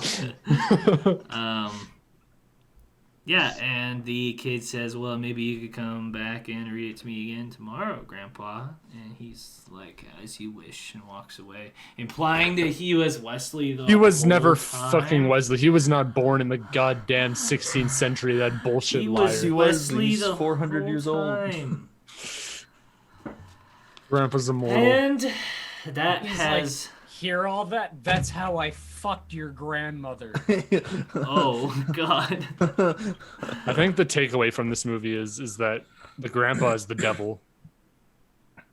Yeah, and the kid says, well, maybe you could come back and read it to me again tomorrow, Grandpa. And he's like, as you wish, and walks away, implying that he was Wesley the He was whole never time. fucking Wesley. He was not born in the goddamn 16th century, that bullshit He liar. was was. Wesley He's the 400 whole years old. time. Grandpa's immortal. And that He's has... Hear all that? That's how I fucked your grandmother. Oh, God. I think the takeaway from this movie is that the grandpa is the devil. I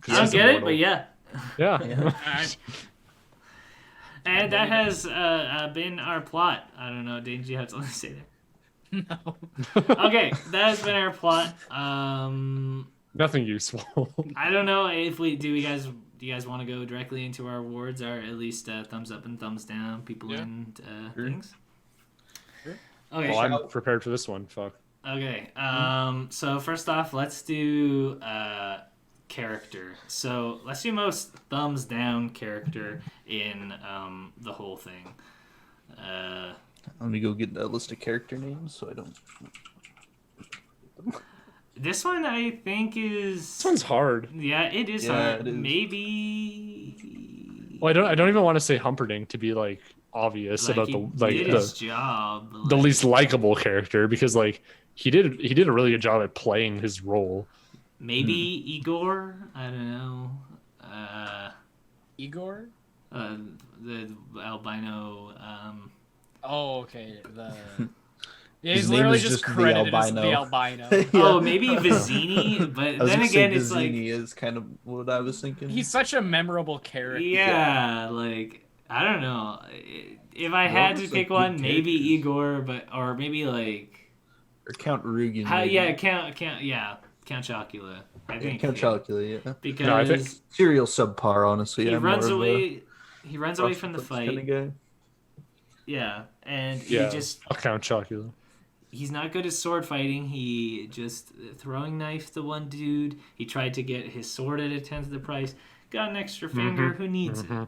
don't get it, but yeah. Yeah. And that has been our plot. I don't know, Dayne, do you have something to say there? No. Okay, that has been our plot. Nothing useful. I don't know if do you guys want to go directly into our awards, or at least thumbs up and thumbs down, people Yeah. and Sure. things? Sure. Okay, Well, I'm prepared for this one. Fuck. Okay. So first off, let's do character. So let's do most thumbs down character in the whole thing. Let me go get that list of character names so I don't. This one I think is. This one's hard. Yeah, it is Yeah, hard. it is. Maybe. Well, I don't even want to say Humperdinck to be like obvious Like, about he the did his job. the like- least likable character, because like he did a really good job at playing his role. Maybe Igor. I don't know. Igor? The albino. Oh, okay. Yeah, His he's name literally is just just the credited as the albino. albino. Oh, maybe Vizzini, but I was then gonna again, say it's like, Vizzini is kind of what I was thinking. He's such a memorable character. yeah, like I don't know. If I had to Those are pick good one, maybe characters. Igor, or maybe like, or Count Rugen. yeah, Count Chocula. I think Count Chocula, yeah. because No, I think- Serial subpar, honestly. he I'm runs more of a away. He runs away from the Russell fight. Kind of guy. Yeah, and Yeah, he just. I'll count Chocula. He's not good at sword fighting. He just throwing knife to one dude. He tried to get his sword at a tenth of the price. Got an extra finger. Who needs it?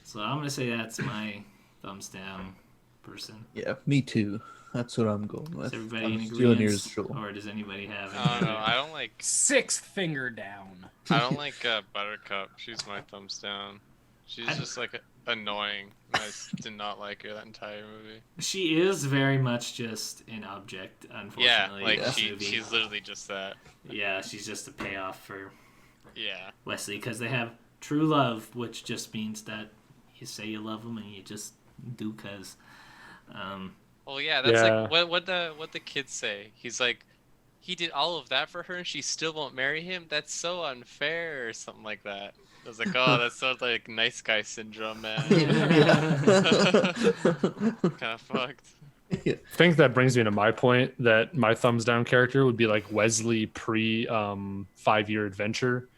So I'm gonna say that's my thumbs down person. Yeah, me too. That's what I'm going Is with. everybody I'm in stealing yours, agreement, Joel. or does anybody have? I don't know. any- I don't like. Sixth finger down. I don't like Buttercup. She's my thumbs down. She's just like annoying. I just did not like her that entire movie. She is very much just an object, Yeah, unfortunately. like in this she's movie. literally just that. Yeah, she's just a payoff for Yeah. Wesley because they have true love, which just means that you say you love them and you just do because. Well, yeah, that's Yeah. like what the kids say. He's like, he did all of that for her and she still won't marry him. That's so unfair, or something like that. I was like, oh, that sounds like nice guy syndrome, man. Kind of fucked. Yeah. I think that brings me to my point that my thumbs down character would be like Wesley pre 5-year adventure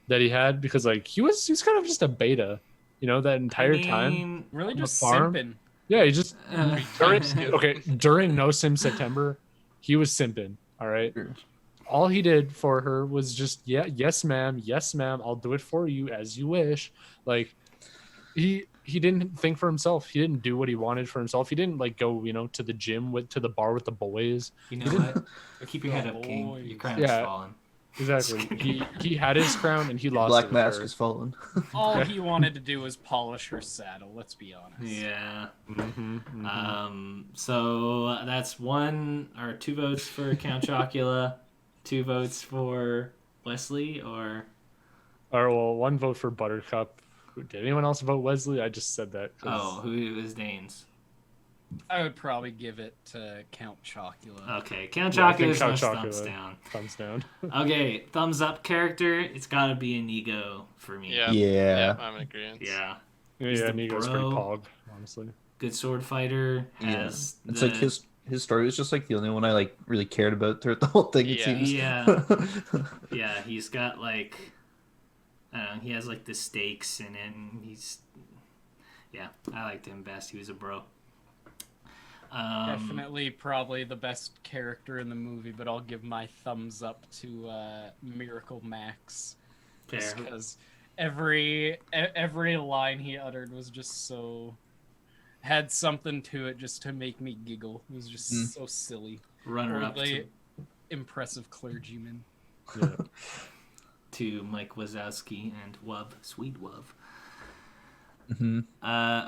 that he had, because like he was kind of just a beta, you know, that entire time. Really On the just farm? simping. Yeah, he just Okay. during No Sim September, he was simping. All right. Sure. All he did for her was just, yes ma'am, I'll do it for you as you wish. Like he didn't think for himself. He didn't do what he wanted for himself. He didn't like go, you know, to the gym to the bar with the boys. You know what? Keep your head up, King. Boys. Your crown's Yeah. falling. Exactly. He had his crown and he lost Black it with Mask her. has fallen. All he wanted to do was polish her saddle, let's be honest. Yeah. Mhm. So that's 1 or 2 votes for Count Chocula, 2 votes for Wesley, or Or well, 1 vote for Buttercup. Did anyone else vote Wesley? I just said that. 'cause- who was Dayne's? I would probably give it to Count Chocula. Okay, Count Yeah, I Chocula think is my Count thumbs Chocula. down. Thumbs down. Okay, thumbs up character. It's got to be Inigo for me. Yeah. Yeah. I'm in agreement. Yeah. Yeah, the Nigo's pretty bro. pog, honestly. Good sword fighter. Yeah. Has It's the- like his story was just like the only one I like really cared about throughout the whole thing. It Yeah. seems. Yeah. Yeah, he's got like, I don't know, he has like the stakes in it, and yeah, I liked him best. He was a bro. Definitely probably the best character in the movie, but I'll give my thumbs up to Miracle Max. Just Fair. because every line he uttered was just so had something to it just to make me giggle. It was just so silly. Runner up Really impressive clergyman. Yeah. to Mike Wazowski and Wub, Sweet Wub. hmm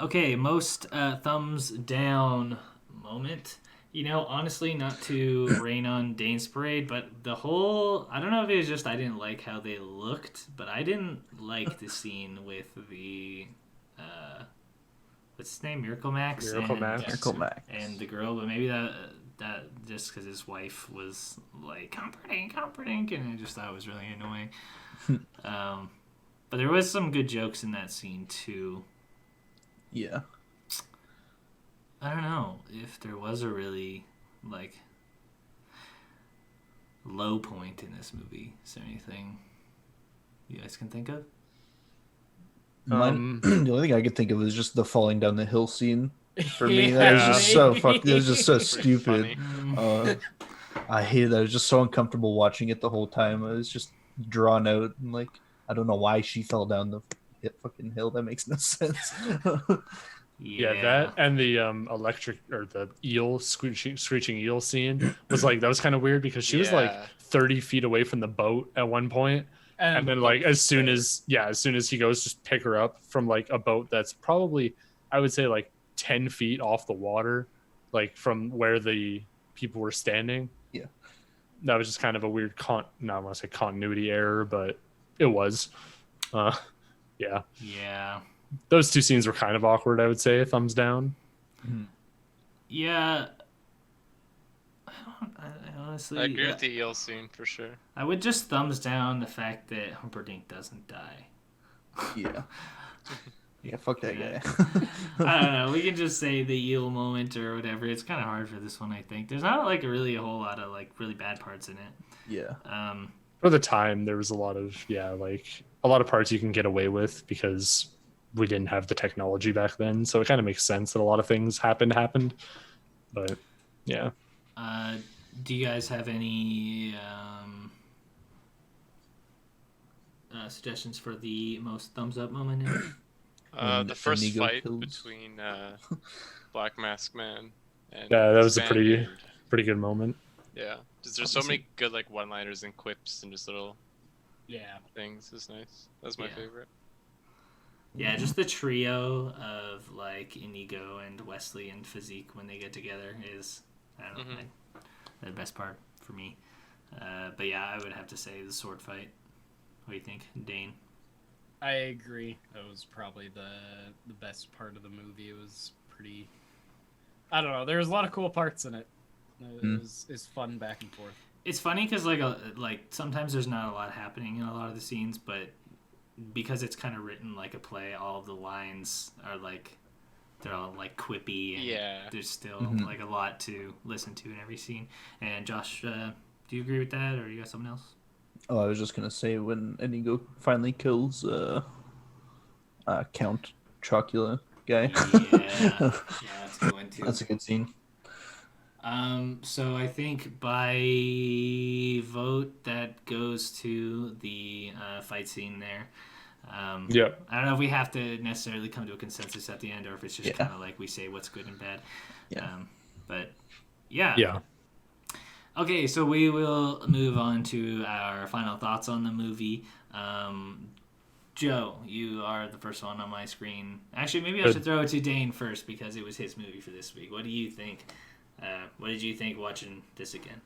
Okay, most thumbs down moment. You know, honestly, not to rain on Dayne's parade, but the whole, I don't know if it was just I didn't like how they looked, but I didn't like the scene with the, what's his name? Miracle Max? Miracle and, Max. Miracle Max. And the girl, but maybe that just because his wife was like, comforting, and I just thought it was really annoying. But there was some good jokes in that scene, too. Yeah. I don't know if there was a really, like, low point in this movie. Is there anything you guys can think of? Mine, the only thing I could think of was just the falling down the hill scene. For me, Yeah, that was just so maybe. fucked. It was just so Pretty stupid. funny. Uh, I hated that. I was just so uncomfortable watching it the whole time. I was just drawn out and like I don't know why she fell down the fucking hill. That makes no sense. Yeah, that and the electric or the eel screeching eel scene was like that was kind of weird because she was like 30 feet away from the boat at one point, and then like as soon as he goes just pick her up from like a boat that's probably I would say like 10 feet off the water, like from where the people were standing. Yeah, that was just kind of a weird not I want to say continuity error, but it was. Yeah. Those two scenes were kind of awkward, I would say. Thumbs down. Yeah. I honestly... I agree with the eel scene, for sure. I would just thumbs down the fact that Humperdinck doesn't die. Yeah. Yeah, fuck that guy. I don't know. We can just say the eel moment or whatever. It's kind of hard for this one, I think. There's not like really a whole lot of like really bad parts in it. Yeah. For the time, there was a lot of parts you can get away with because we didn't have the technology back then, so it kind of makes sense that a lot of things happened. But yeah. Do you guys have any suggestions for the most thumbs up moment? The first Inigo fight kills. between Black Mask Man and Yeah, that was a Spaniard. pretty good moment. Yeah, there's so many good like one-liners and quips and just little things. It's nice. That's my favorite. Yeah, just the trio of like Inigo and Wesley and Physique when they get together is the best part for me. But yeah, I would have to say the sword fight. What do you think, Dane? I agree. That was probably the best part of the movie. It was pretty. I don't know. There was a lot of cool parts in it. It was fun back and forth. It's funny because like sometimes there's not a lot happening in a lot of the scenes, but because it's kind of written like a play, all of the lines are like they're all like quippy and there's still like a lot to listen to in every scene. And Josh, do you agree with that, or you got something else? Oh, I was just gonna say when Inigo finally kills Count Chocula guy. Yeah, that's a good one too. That's a good scene. So I think by vote that goes to the fight scene there. I don't know if we have to necessarily come to a consensus at the end or if it's just kind of like we say what's good and bad. But yeah. Okay, so we will move on to our final thoughts on the movie. Joe, you are the first one on my screen. Actually, maybe I should throw it to Dane first because it was his movie for this week. What do you think? What did you think watching this again?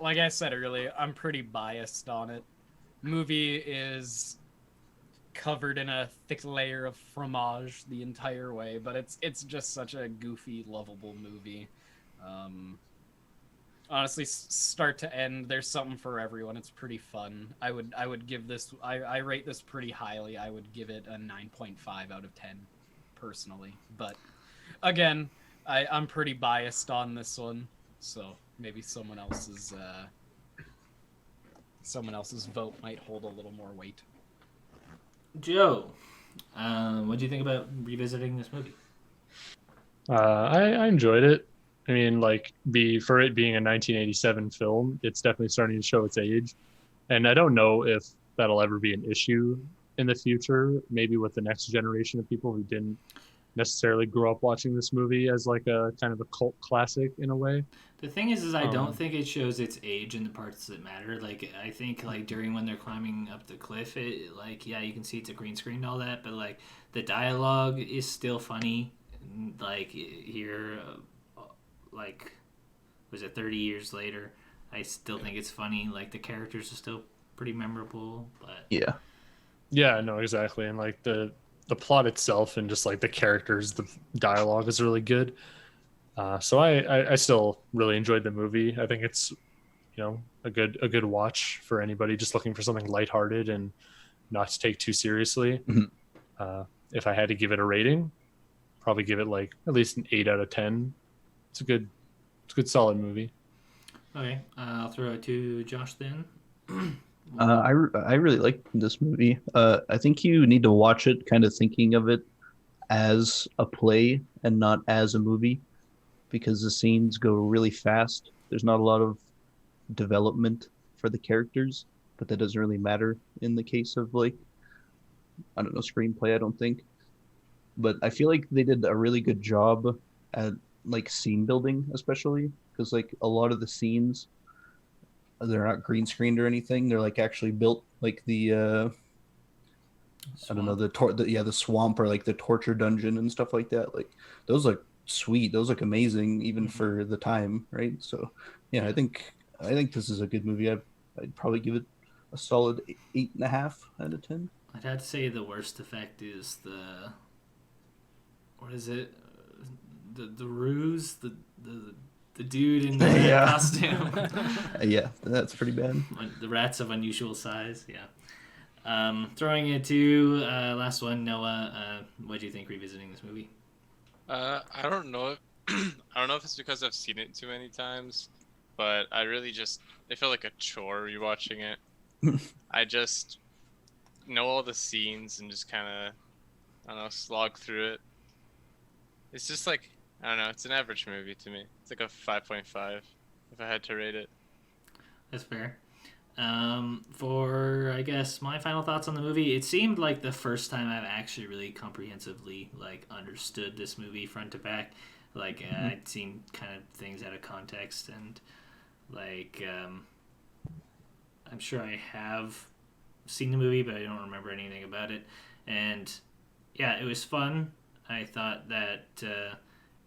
Like I said earlier, I'm pretty biased on it. Movie is covered in a thick layer of fromage the entire way, but it's just such a goofy, lovable movie. Honestly, start to end, there's something for everyone. It's pretty fun. I would give this. I rate this pretty highly. I would give it a 9.5 out of 10, personally. But again, I'm pretty biased on this one, so maybe someone else's vote might hold a little more weight. Joe, what do you think about revisiting this movie? I enjoyed it. I mean, like, for it being a 1987 film, it's definitely starting to show its age. And I don't know if that'll ever be an issue in the future, maybe with the next generation of people who didn't necessarily grow up watching this movie as like a kind of a cult classic in a way. The thing is I don't think it shows its age in the parts that matter. Like, I think, like, during when they're climbing up the cliff, it, like, yeah, you can see it's a green screen and all that, but, like, the dialogue is still funny. Like, here... like, was it 30 years later? I still think it's funny. Like, the characters are still pretty memorable, but yeah, no, exactly. And like the plot itself and just like the characters, the dialogue is really good. So I still really enjoyed the movie. I think it's a good watch for anybody just looking for something lighthearted and not to take too seriously. If I had to give it a rating, probably give it like at least an 8 out of 10. It's a good solid movie. Okay, I'll throw it to Josh then. I really like this movie. I think you need to watch it kind of thinking of it as a play and not as a movie, because the scenes go really fast there's not a lot of development for the characters, but that doesn't really matter in the case of like, I don't know, screenplay, I don't think. But I feel like they did a really good job at like scene building, especially because like a lot of the scenes, they're not green screened or anything. They're like actually built like the I don't know, the swamp, or like the torture dungeon and stuff like that. Like those look sweet. Those look amazing even for the time, right? So yeah, I think this is a good movie. I'd probably give it a solid 8.5 out of 10. I'd have to say the worst effect is the, what is it? The ruse, the dude in the Yeah. costume. Yeah, that's pretty bad. The rats of unusual size. Yeah. Throwing it to last one, Noah. What do you think revisiting this movie? I don't know. I don't know if it's because I've seen it too many times, but I feel like a chore rewatching it. I just know all the scenes and just kind of, I don't know, slog through it. It's just like, I don't know, it's an average movie to me. It's like a 5.5 if I had to rate it. That's fair. For I guess my final thoughts on the movie, it seemed like the first time I've actually really comprehensively like understood this movie front to back. Like I'd seen kind of things out of context, and like I'm sure I have seen the movie, but I don't remember anything about it. And yeah, it was fun. I thought that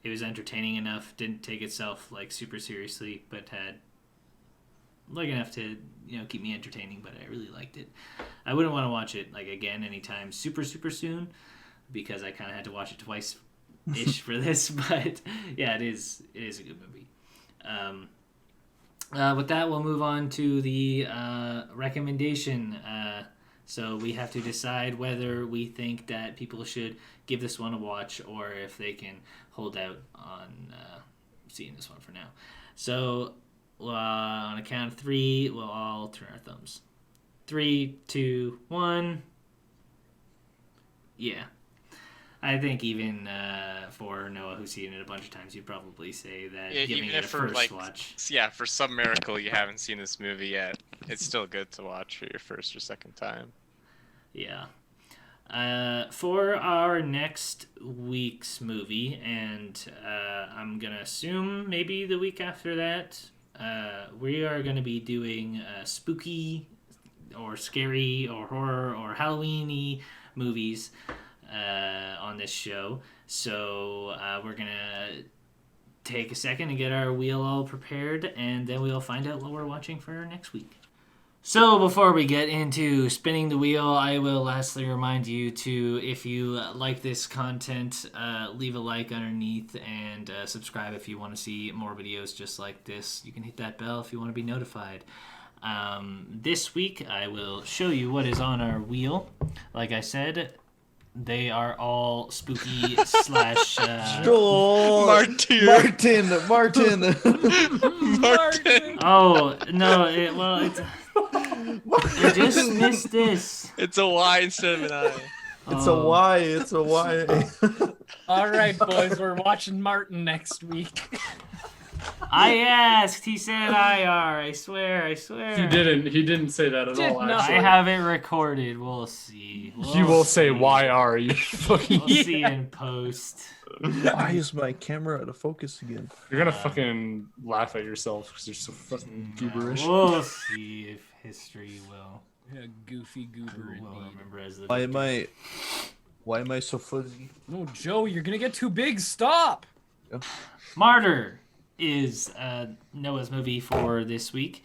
it was entertaining enough, didn't take itself like super seriously, but had like enough to keep me entertaining. But I really liked it. I wouldn't want to watch it like again anytime super soon, because I kind of had to watch it twice ish for this. But yeah, it is a good movie. With that, we'll move on to the recommendation. So we have to decide whether we think that people should give this one a watch, or if they can hold out on seeing this one for now. So on a count of 3, we'll all turn our thumbs. 3, 2, 1. Yeah. I think even for Noah, who's seen it a bunch of times, you'd probably say that giving even it a if first watch. Yeah, for some miracle you haven't seen this movie yet, it's still good to watch for your first or second time. Yeah. For our next week's movie, and I'm going to assume maybe the week after that, we are going to be doing spooky or scary or horror or Halloween-y movies on this show. So we're going to take a second and get our wheel all prepared, and then we'll find out what we're watching for next week. So before we get into spinning the wheel, I will lastly remind you to, if you like this content, leave a like underneath, and subscribe if you want to see more videos just like this. You can hit that bell if you want to be notified. This week I will show you what is on our wheel. Like I said, they are all spooky slash... Martin! Oh, no, it's... I just missed this. It's a Y instead of an I. It's a Y. All right, boys, we're watching Martin next week. I asked. He said IR. I swear. He didn't say that at all, I actually. have it recorded. We'll see. He will say YR, you fucking... We'll see in post. Why is my camera out of focus again? You're gonna fucking laugh at yourself because you're so fucking gooberish. We'll see if history will Goofy goober indeed. remember as the Why am I so fuzzy? No, Joe, you're gonna get too big. Stop. Martyr is Noah's movie for this week.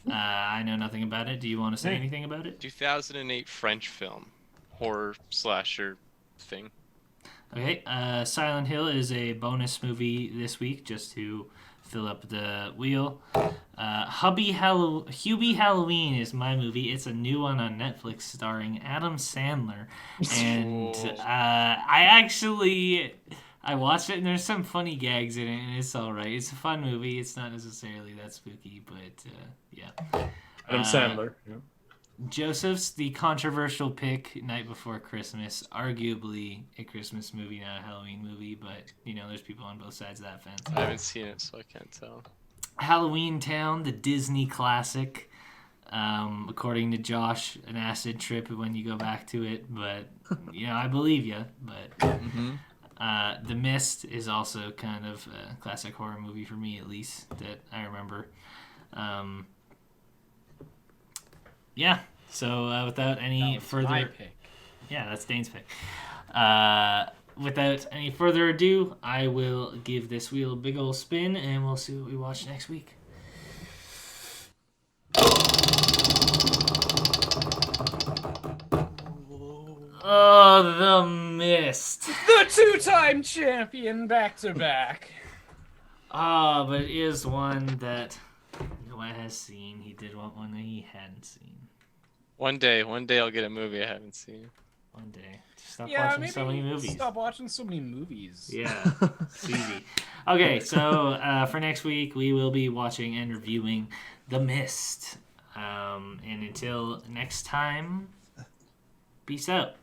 I know nothing about it. Do you want to say anything about it? 2008 French film, horror slasher thing. Okay, Silent Hill is a bonus movie this week, just to fill up the wheel. Hubie Halloween is my movie. It's a new one on Netflix starring Adam Sandler. And I watched it, and there's some funny gags in it, and it's alright. It's a fun movie. It's not necessarily that spooky, but yeah. Adam Sandler. Yeah. Joseph's the controversial pick, Night Before Christmas. Arguably a Christmas movie, not a Halloween movie, but there's people on both sides of that fence. I haven't seen it, so I can't tell. Halloween Town, the Disney classic. According to Josh, an acid trip when you go back to it, but I believe you. But The Mist is also kind of a classic horror movie for me, at least that I remember. Yeah. So without any further, my pick. Yeah, that's Dayne's pick. Without any further ado, I will give this wheel a big old spin, and we'll see what we watch next week. Oh, The Mist. The two-time champion back-to-back. Ah, but it is one that Noah has seen. He did want one that he hadn't seen. One day I'll get a movie I haven't seen. One day. Just stop watching so many movies. Stop watching so many movies. Yeah, it's easy. Okay, so for next week, we will be watching and reviewing The Mist. And until next time, peace out.